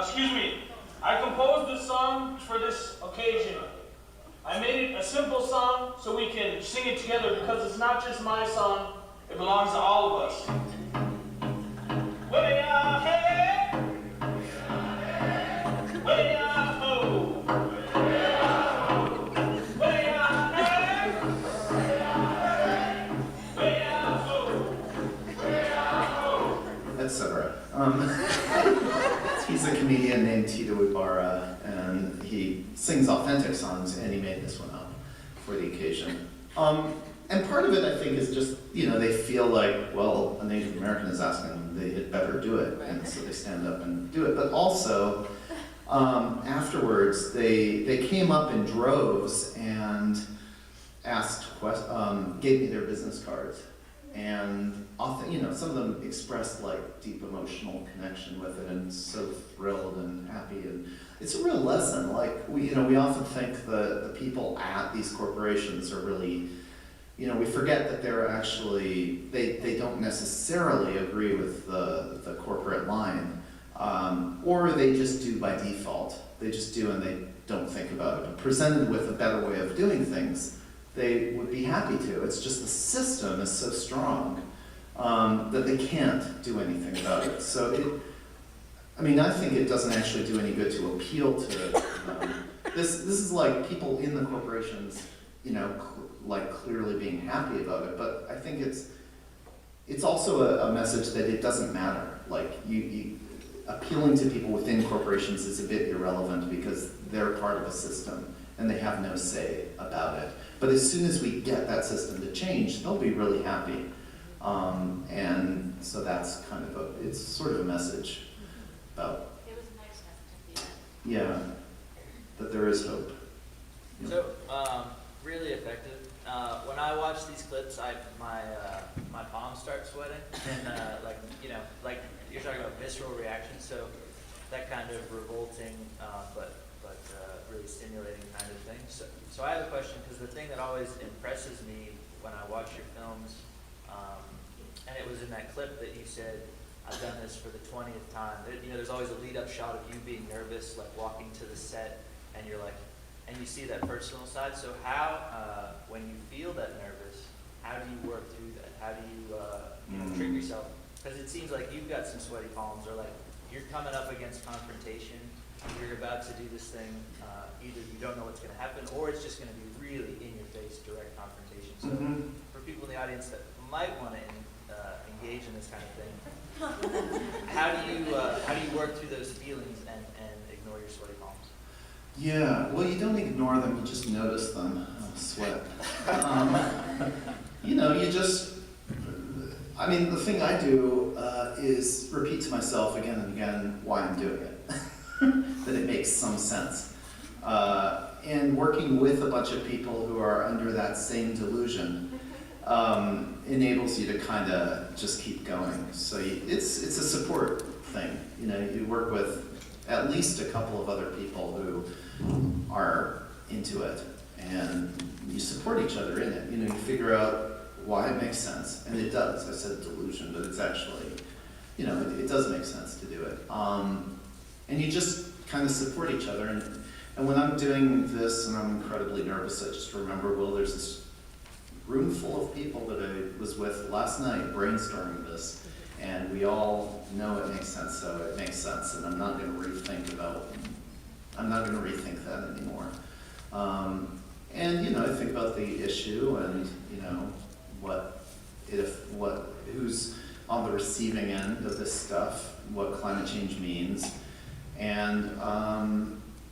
excuse me. I composed this song for this occasion. I made it a simple song so we can sing it together because it's not just my song, it belongs to all of us. Way-ah-hey! Way-ah-ho! Way-ah-hey! Way-ah-ho! Etc. He's a comedian named Tito Ibarra, and he sings authentic songs, and he made this one up for the occasion. And part of it, I think, is just, they feel like, well, a Native American is asking them, they had better do it, and so they stand up and do it. But also, afterwards, they came up in droves and gave me their business cards. And some of them expressed like deep emotional connection with it, and so thrilled and happy. And it's a real lesson. Like we often think the people at these corporations are really, we forget that they're actually they don't necessarily agree with the corporate line, or they just do by default. They just do and they don't think about it. But presented with a better way of doing things, they would be happy to. It's just the system is so strong that they can't do anything about it. So I think it doesn't actually do any good to appeal to them. This is like people in the corporations, clearly being happy about it. But I think it's also a message that it doesn't matter. Like you appealing to people within corporations is a bit irrelevant because they're part of a system and they have no say about it. But as soon as we get that system to change, they'll be really happy. And so that's it's sort of a message about, It was a nice message at the yeah, that there is hope. So, really effective. When I watch these clips, my palms start sweating, and like you're talking about visceral reactions. So that kind of revolting, but really stimulating kind of thing. So I have a question, because the thing that always impresses me when I watch your films, and it was in that clip that you said, I've done this for the 20th time. There's always a lead-up shot of you being nervous, like walking to the set, and you're like, and you see that personal side. So how, when you feel that nervous, how do you work through that? How do you, trick yourself? Because it seems like you've got some sweaty palms, or like you're coming up against confrontation. You're about to do this thing. Either you don't know what's going to happen, or it's just going to be really in your face, direct confrontation. So for people in the audience that might want to engage in this kind of thing, how do you work through those feelings and ignore your sweaty palms? Yeah, well, you don't ignore them, you just notice them. Sweat. You just, the thing I do is repeat to myself again and again why I'm doing it, that it makes some sense. And working with a bunch of people who are under that same delusion enables you to kind of just keep going. So it's a support thing. You work with at least a couple of other people who are into it, and you support each other in it. You know, you figure out why it makes sense, and it does. I said delusion, but it's actually, you know, it does make sense to do it. And you just kind of support each other. And when I'm doing this and I'm incredibly nervous, I just remember, well, there's this room full of people that I was with last night brainstorming this, and we all know it makes sense, so it makes sense, and I'm not going to rethink that anymore. And, you know, I think about the issue and, you know, who's on the receiving end of this stuff, what climate change means, and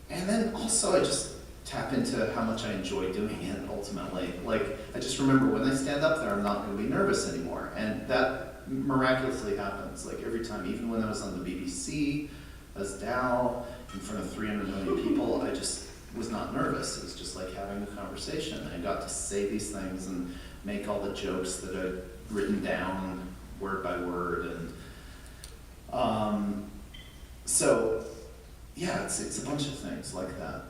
then also I just tap into how much I enjoy doing it ultimately. Like, I just remember when I stand up there, I'm not going to be nervous anymore, and that miraculously happens. Like every time, even when I was on the BBC as Dow in front of 300 million people, I just was not nervous. It was just like having a conversation. And I got to say these things and make all the jokes that I'd written down word by word. And so, yeah, it's a bunch of things like that.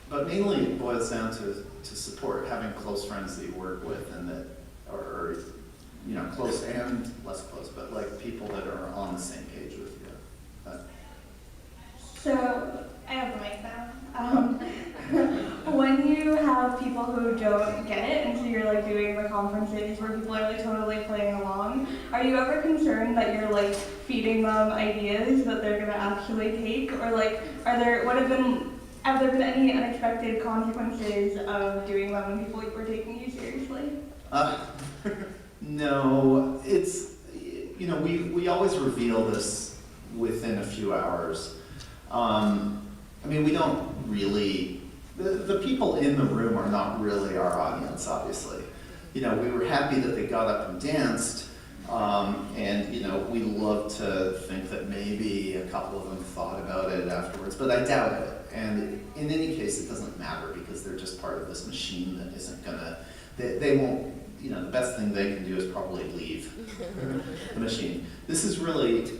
But mainly it boils down to support, having close friends that you work with and that are, you know, close and less close, but like people that are on the same page with you. So, I have the mic now. When you have people who don't get it, and so you're like doing the conferences where people are like totally playing along, are you ever concerned that you're like feeding them ideas that they're gonna actually take? Or like, have there been any unexpected consequences of doing them when people were taking you seriously? No, it's, you know, we always reveal this within a few hours. I mean, we don't really, the people in the room are not really our audience, obviously. You know, we were happy that they got up and danced, and, you know, we love to think that maybe a couple of them thought about it afterwards, but I doubt it. And in any case, it doesn't matter because they're just part of this machine that isn't gonna, they won't, you know, the best thing they can do is probably leave the machine. This is really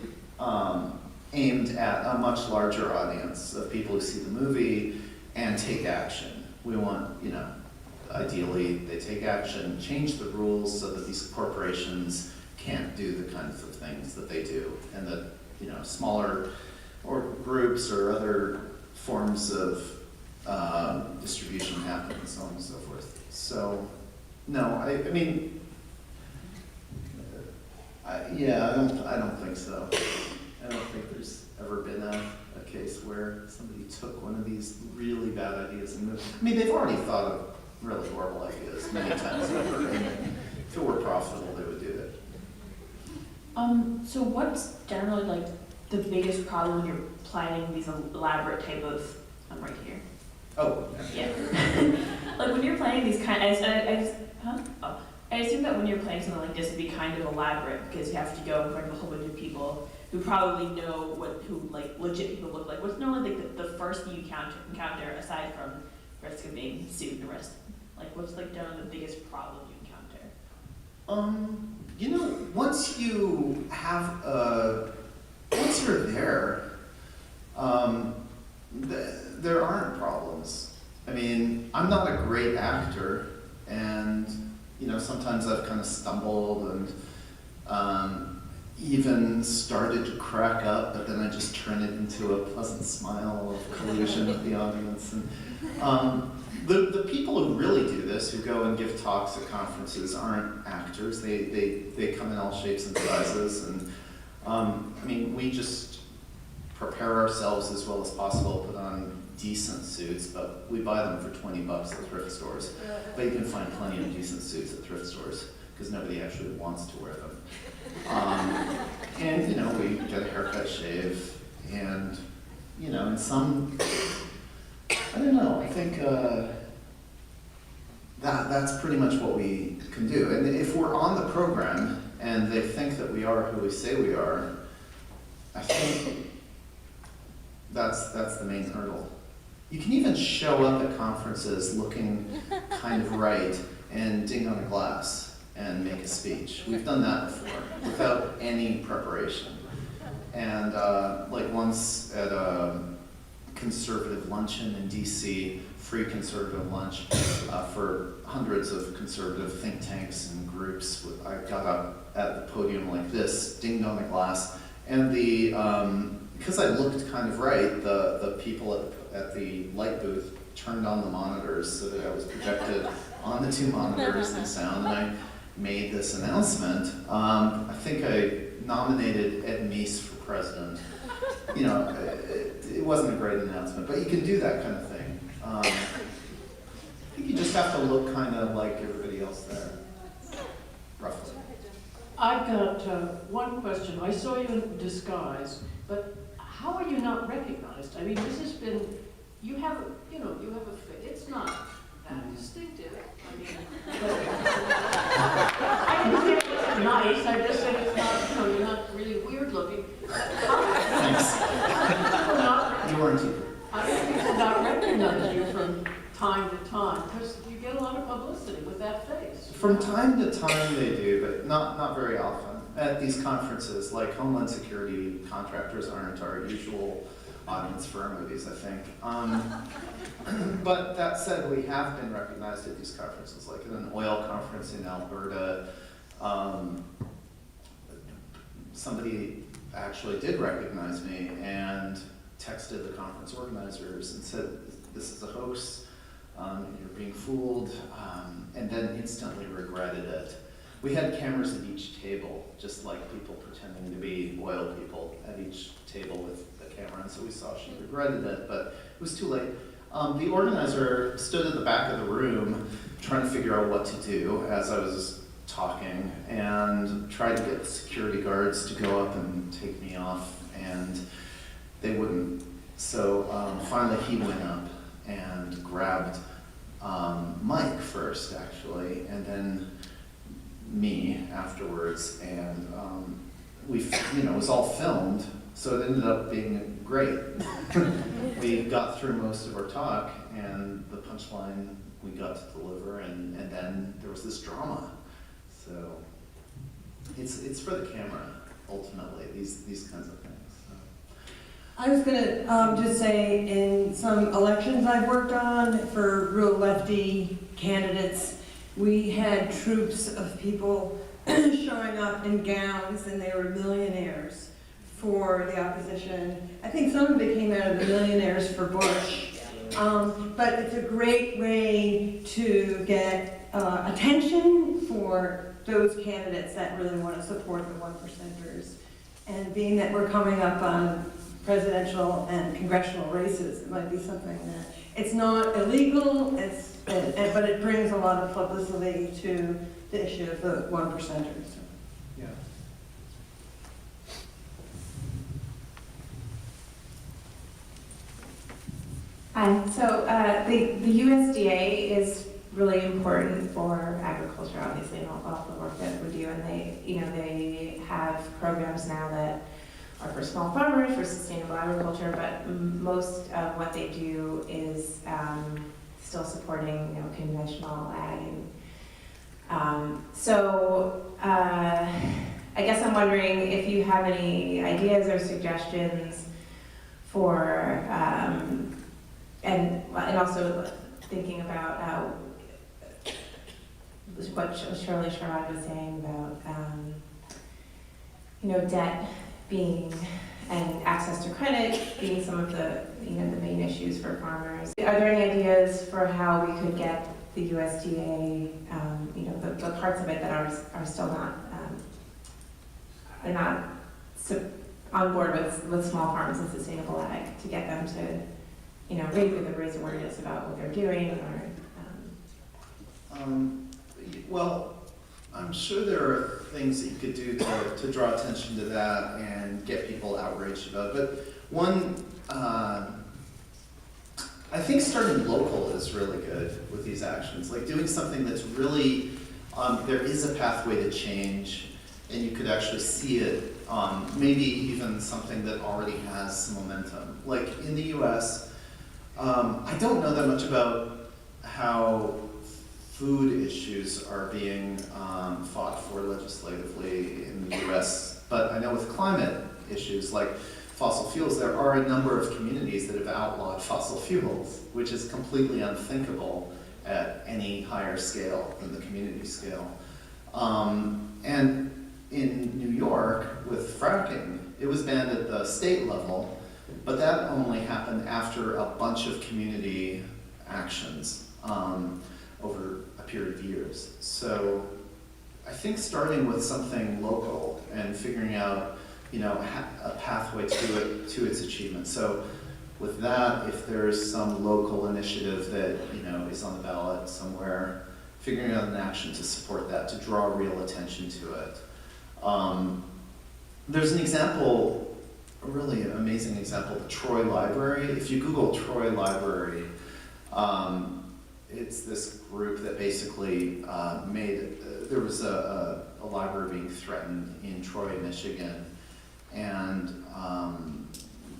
aimed at a much larger audience of people who see the movie and take action. We want, you know, ideally they take action, change the rules so that these corporations can't do the kinds of things that they do, and that, you know, smaller or groups or other forms of distribution happen and so on and so forth. So, no, I mean, yeah, I don't think so. I don't think there's ever been a case where somebody took one of these really bad ideas and moved. I mean, they've already thought of really horrible ideas many times over, and if it were profitable, they would do it. So what's generally like the biggest problem when you're planning these elaborate type of, I'm right here. Oh. Yeah. Like when you're planning these kind, I assume that when you're planning something like this, it'd be kind of elaborate because you have to go in front of a whole bunch of people who probably know who like legit people look like. What's normally like the first thing you encounter aside from risk of being sued and arrested? Like what's like generally the biggest problem you encounter? You know, once you have once you're there, there aren't problems. I mean, I'm not a great actor, and you know, sometimes I've kind of stumbled and even started to crack up, but then I just turn it into a pleasant smile of collusion with the audience. And the people who really do this, who go and give talks at conferences, aren't actors. They come in all shapes and sizes, and I mean, we just prepare ourselves as well as possible, put on decent suits, but we buy them for $20 at thrift stores. But you can find plenty of decent suits at thrift stores because nobody actually wants to wear them. And you know, we get a haircut, shave, and you know, in some, I don't know, I think that's pretty much what we can do. And if we're on the program and they think that we are who we say we are, I think that's the main hurdle. You can even show up at conferences looking kind of right and ding on a glass and make a speech. We've done that before without any preparation. And like once at a conservative luncheon in DC, free conservative lunch for hundreds of conservative think tanks and groups. I got up at the podium like this, dinged on the glass, and the because I looked kind of right, the people at the light booth turned on the monitors so that I was projected on the two monitors and sound, and I made this announcement. I think I nominated Ed Meese for president. You know, it wasn't a great announcement, but you can do that kind of thing. I think you just have to look kind of like everybody else there, roughly. I've got one question. I saw you in disguise, but how are you not recognized? I mean, this has been, you have a, it's not that distinctive. I mean, I didn't say it was nice, I just said it's not, you're not really weird looking. Thanks. You weren't either. How do people not recognize you from time to time? Because you get a lot of publicity with that face. From time to time they do, but not very often. At these conferences, like Homeland Security contractors aren't our usual audience for our movies, I think. But that said, we have been recognized at these conferences, like at an oil conference in Alberta. Somebody actually did recognize me and texted the conference organizers and said, this is a hoax, you're being fooled, and then instantly regretted it. We had cameras at each table, just like people pretending to be oil people at each table with the camera, and so we saw she regretted it, but it was too late. The organizer stood at the back of the room trying to figure out what to do as I was talking, and tried to get the security guards to go up and take me off, and they wouldn't. So finally he went up and grabbed Mike first, actually, and then me afterwards, and it was all filmed, so it ended up being great. We got through most of our talk, and the punchline we got to deliver, and then there was this drama. So it's for the camera, ultimately, these kinds of things. I was going to just say, in some elections I've worked on for real lefty candidates, we had troops of people showing up in gowns, and they were millionaires for the opposition. I think some of it came out of the millionaires for Bush. But it's a great way to get attention for those candidates that really want to support the one-percenters. And being that we're coming up on presidential and congressional races, it might be something that, it's not illegal, but it brings a lot of publicity to the issue of the one-percenters. Yeah. Hi. So the USDA is really important for agriculture, obviously, and all the work that we do. And they have programs now that are for small farmers, for sustainable agriculture. But most of what they do is still supporting, conventional ag. And I guess I'm wondering if you have any ideas or suggestions for, and also thinking about what Shirley Sherrod was saying about, debt being, and access to credit being some of the, the main issues for farmers. Are there any ideas for how we could get the USDA, the parts of it that are still not, on board with small farms and sustainable ag, to get them to, raise awareness about what they're doing, or? Well, I'm sure there are things that you could do to draw attention to that and get people outraged about it. But one, I think starting local is really good with these actions. Like doing something that's really, there is a pathway to change, and you could actually see it, maybe even something that already has some momentum. Like in the US, I don't know that much about how food issues are being fought for legislatively in the US, but I know with climate issues, like fossil fuels, there are a number of communities that have outlawed fossil fuels, which is completely unthinkable at any higher scale than the community scale. And in New York, with fracking, it was banned at the state level, but that only happened after a bunch of community actions over a period of years. So I think starting with something local and figuring out, you know, a pathway to its achievement. So with that, if there's some local initiative that, you know, is on the ballot somewhere, figuring out an action to support that, to draw real attention to it. There's an example, a really amazing example, the Troy Library. If you Google Troy Library, it's this group that basically there was a library being threatened in Troy, Michigan, and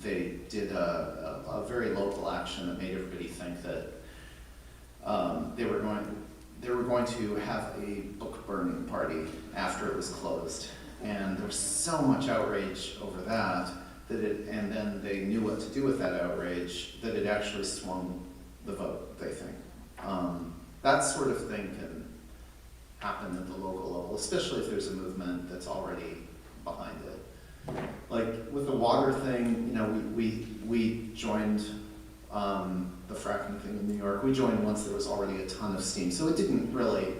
they did a very local action that made everybody think that they were going to have a book burning party after it was closed. And there was so much outrage over that, and then they knew what to do with that outrage, that it actually swung the vote, they think. That sort of thing can happen at the local level, especially if there's a movement that's already behind it. Like with the water thing, you know, we joined the fracking thing in New York. We joined once there was already a ton of steam, so it didn't really,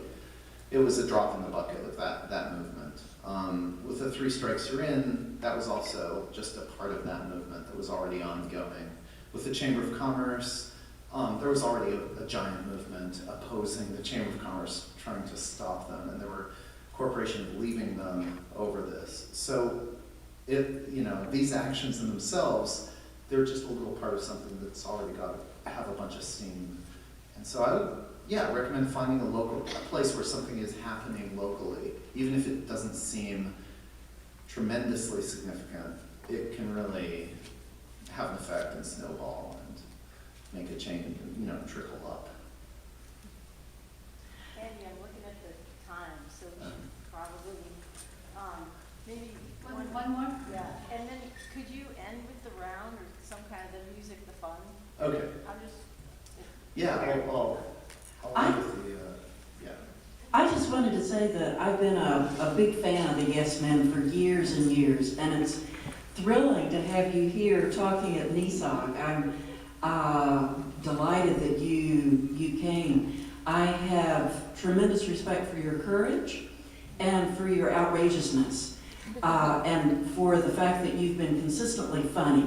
it was a drop in the bucket of that movement. With the 3 Strikes You're In, that was also just a part of that movement that was already ongoing. With the Chamber of Commerce, there was already a giant movement opposing the Chamber of Commerce, trying to stop them, and there were corporations leaving them over this. So, you know, these actions in themselves, they're just a little part of something that's already got to have a bunch of steam. And so I would, yeah, recommend finding a place where something is happening locally, even if it doesn't seem tremendously significant. It can really have an effect and snowball and make a change, you know, trickle up. Andy, I'm looking at the time, so we should probably maybe one more. Yeah, and then could you end with the round or some kind of the music, the fun? Okay. I'm just. Yeah, I'll end with the, yeah. I just wanted to say that I've been a big fan of the Yes Men for years and years, and it's thrilling to have you here talking at NESAWG. I'm delighted that you came. I have tremendous respect for your courage and for your outrageousness, and for the fact that you've been consistently funny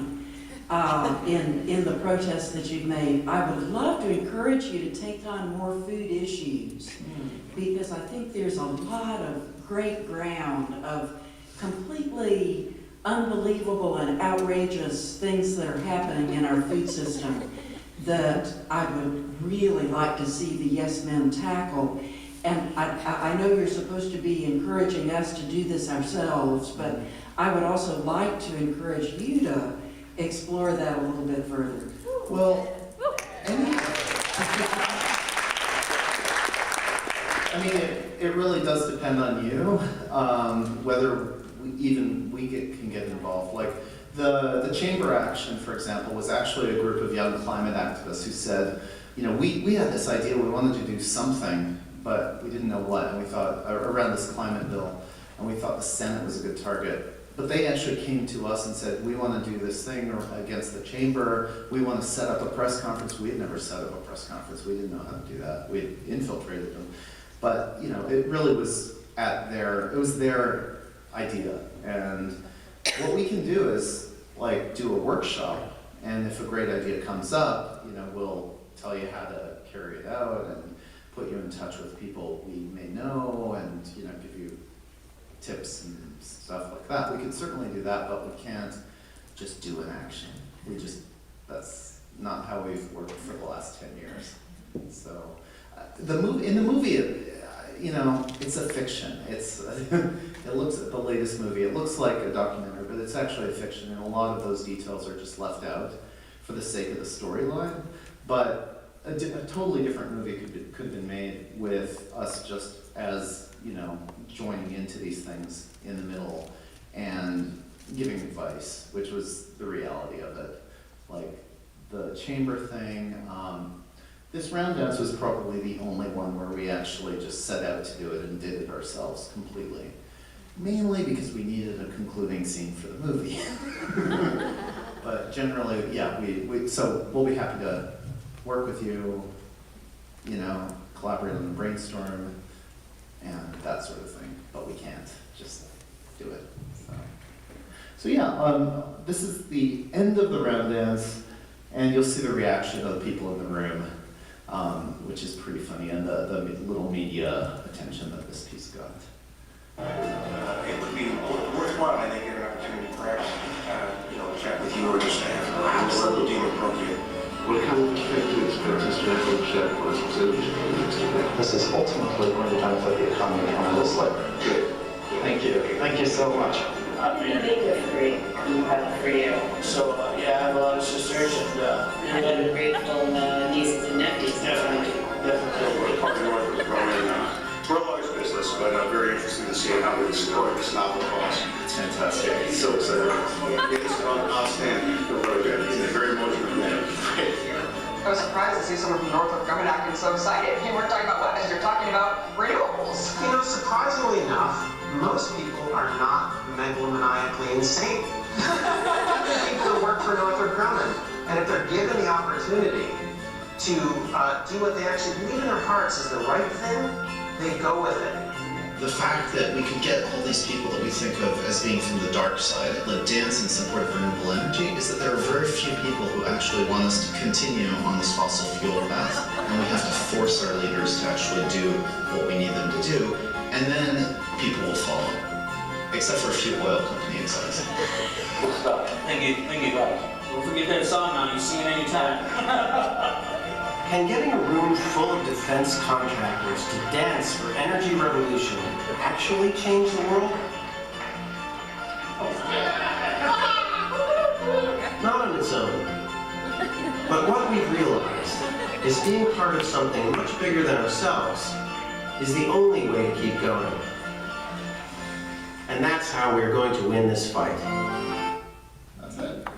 in the protests that you've made. I would love to encourage you to take on more food issues, because I think there's a lot of great ground of completely unbelievable and outrageous things that are happening in our food system that I would really like to see the Yes Men tackle. And I know you're supposed to be encouraging us to do this ourselves, but I would also like to encourage you to explore that a little bit further. Well, I mean, it really does depend on you, whether we can get involved. Like the chamber action, for example, was actually a group of young climate activists who said, you know, we had this idea, we wanted to do something, but we didn't know what, and we thought, around this climate bill, and we thought the Senate was a good target. But they actually came to us and said, we want to do this thing against the chamber, we want to set up a press conference. We had never set up a press conference, we didn't know how to do that, we had infiltrated them. But, you know, it really was it was their idea. And what we can do is, like, do a workshop, and if a great idea comes up, you know, we'll tell you how to carry it out and put you in touch with people we may know and, you know, give you tips and stuff like that. We can certainly do that, but we can't just do an action. That's not how we've worked for the last 10 years. So, in the movie, you know, it's a fiction. It looks at the latest movie. It looks like a documentary, but it's actually a fiction, and a lot of those details are just left out for the sake of the storyline. But a totally different movie could have been made with us just as, you know, joining into these things in the middle and giving advice, which was the reality of it. Like the chamber thing, this round dance was probably the only one where we actually just set out to do it and did it ourselves completely. Mainly because we needed a concluding scene for the movie. But generally, yeah, so we'll be happy to work with you, you know, collaborate on the brainstorm and that sort of thing. But we can't just do it. So yeah, this is the end of the round dance, and you'll see the reaction of the people in the room, which is pretty funny, and the little media attention that this piece got. It would be worthwhile, I think, an opportunity perhaps, chat with you or your staff. What would deem appropriate? What kind of effect do you expect this to have on facilities? This is ultimately going to benefit the economy tremendously. Good. Thank you. Thank you so much. I'm going to make it free for you. So, yeah, I have a lot of sisters and a lot of grateful nieces and nephews. Definitely we're partnering with Roman. We're a large business, but I'm very interested to see how we support this novel cause. It's fantastic. He's so excited. It's outstanding. Feel really good. He's a very emotional man. I was surprised to see someone from Northrop Grumman acting so excited. You weren't talking about weapons, you're talking about renewables. You know, surprisingly enough, most people are not megalomaniacally insane. People who work for Northrop Grumman, and if they're given the opportunity to do what they actually believe in their hearts is the right thing, they go with it. The fact that we could get all these people that we think of as being from the dark side, like dance in support of renewable energy, is that there are very few people who actually want us to continue on this fossil fuel path, and we have to force our leaders to actually do what we need them to do, and then people will follow, except for a few oil company execs. Good stuff. Thank you guys. Don't forget that song now, you sing it anytime. Can getting a room full of defense contractors to dance for energy revolution actually change the world? Not on its own. But what we've realized is being part of something much bigger than ourselves is the only way to keep going. And that's how we're going to win this fight. That's it.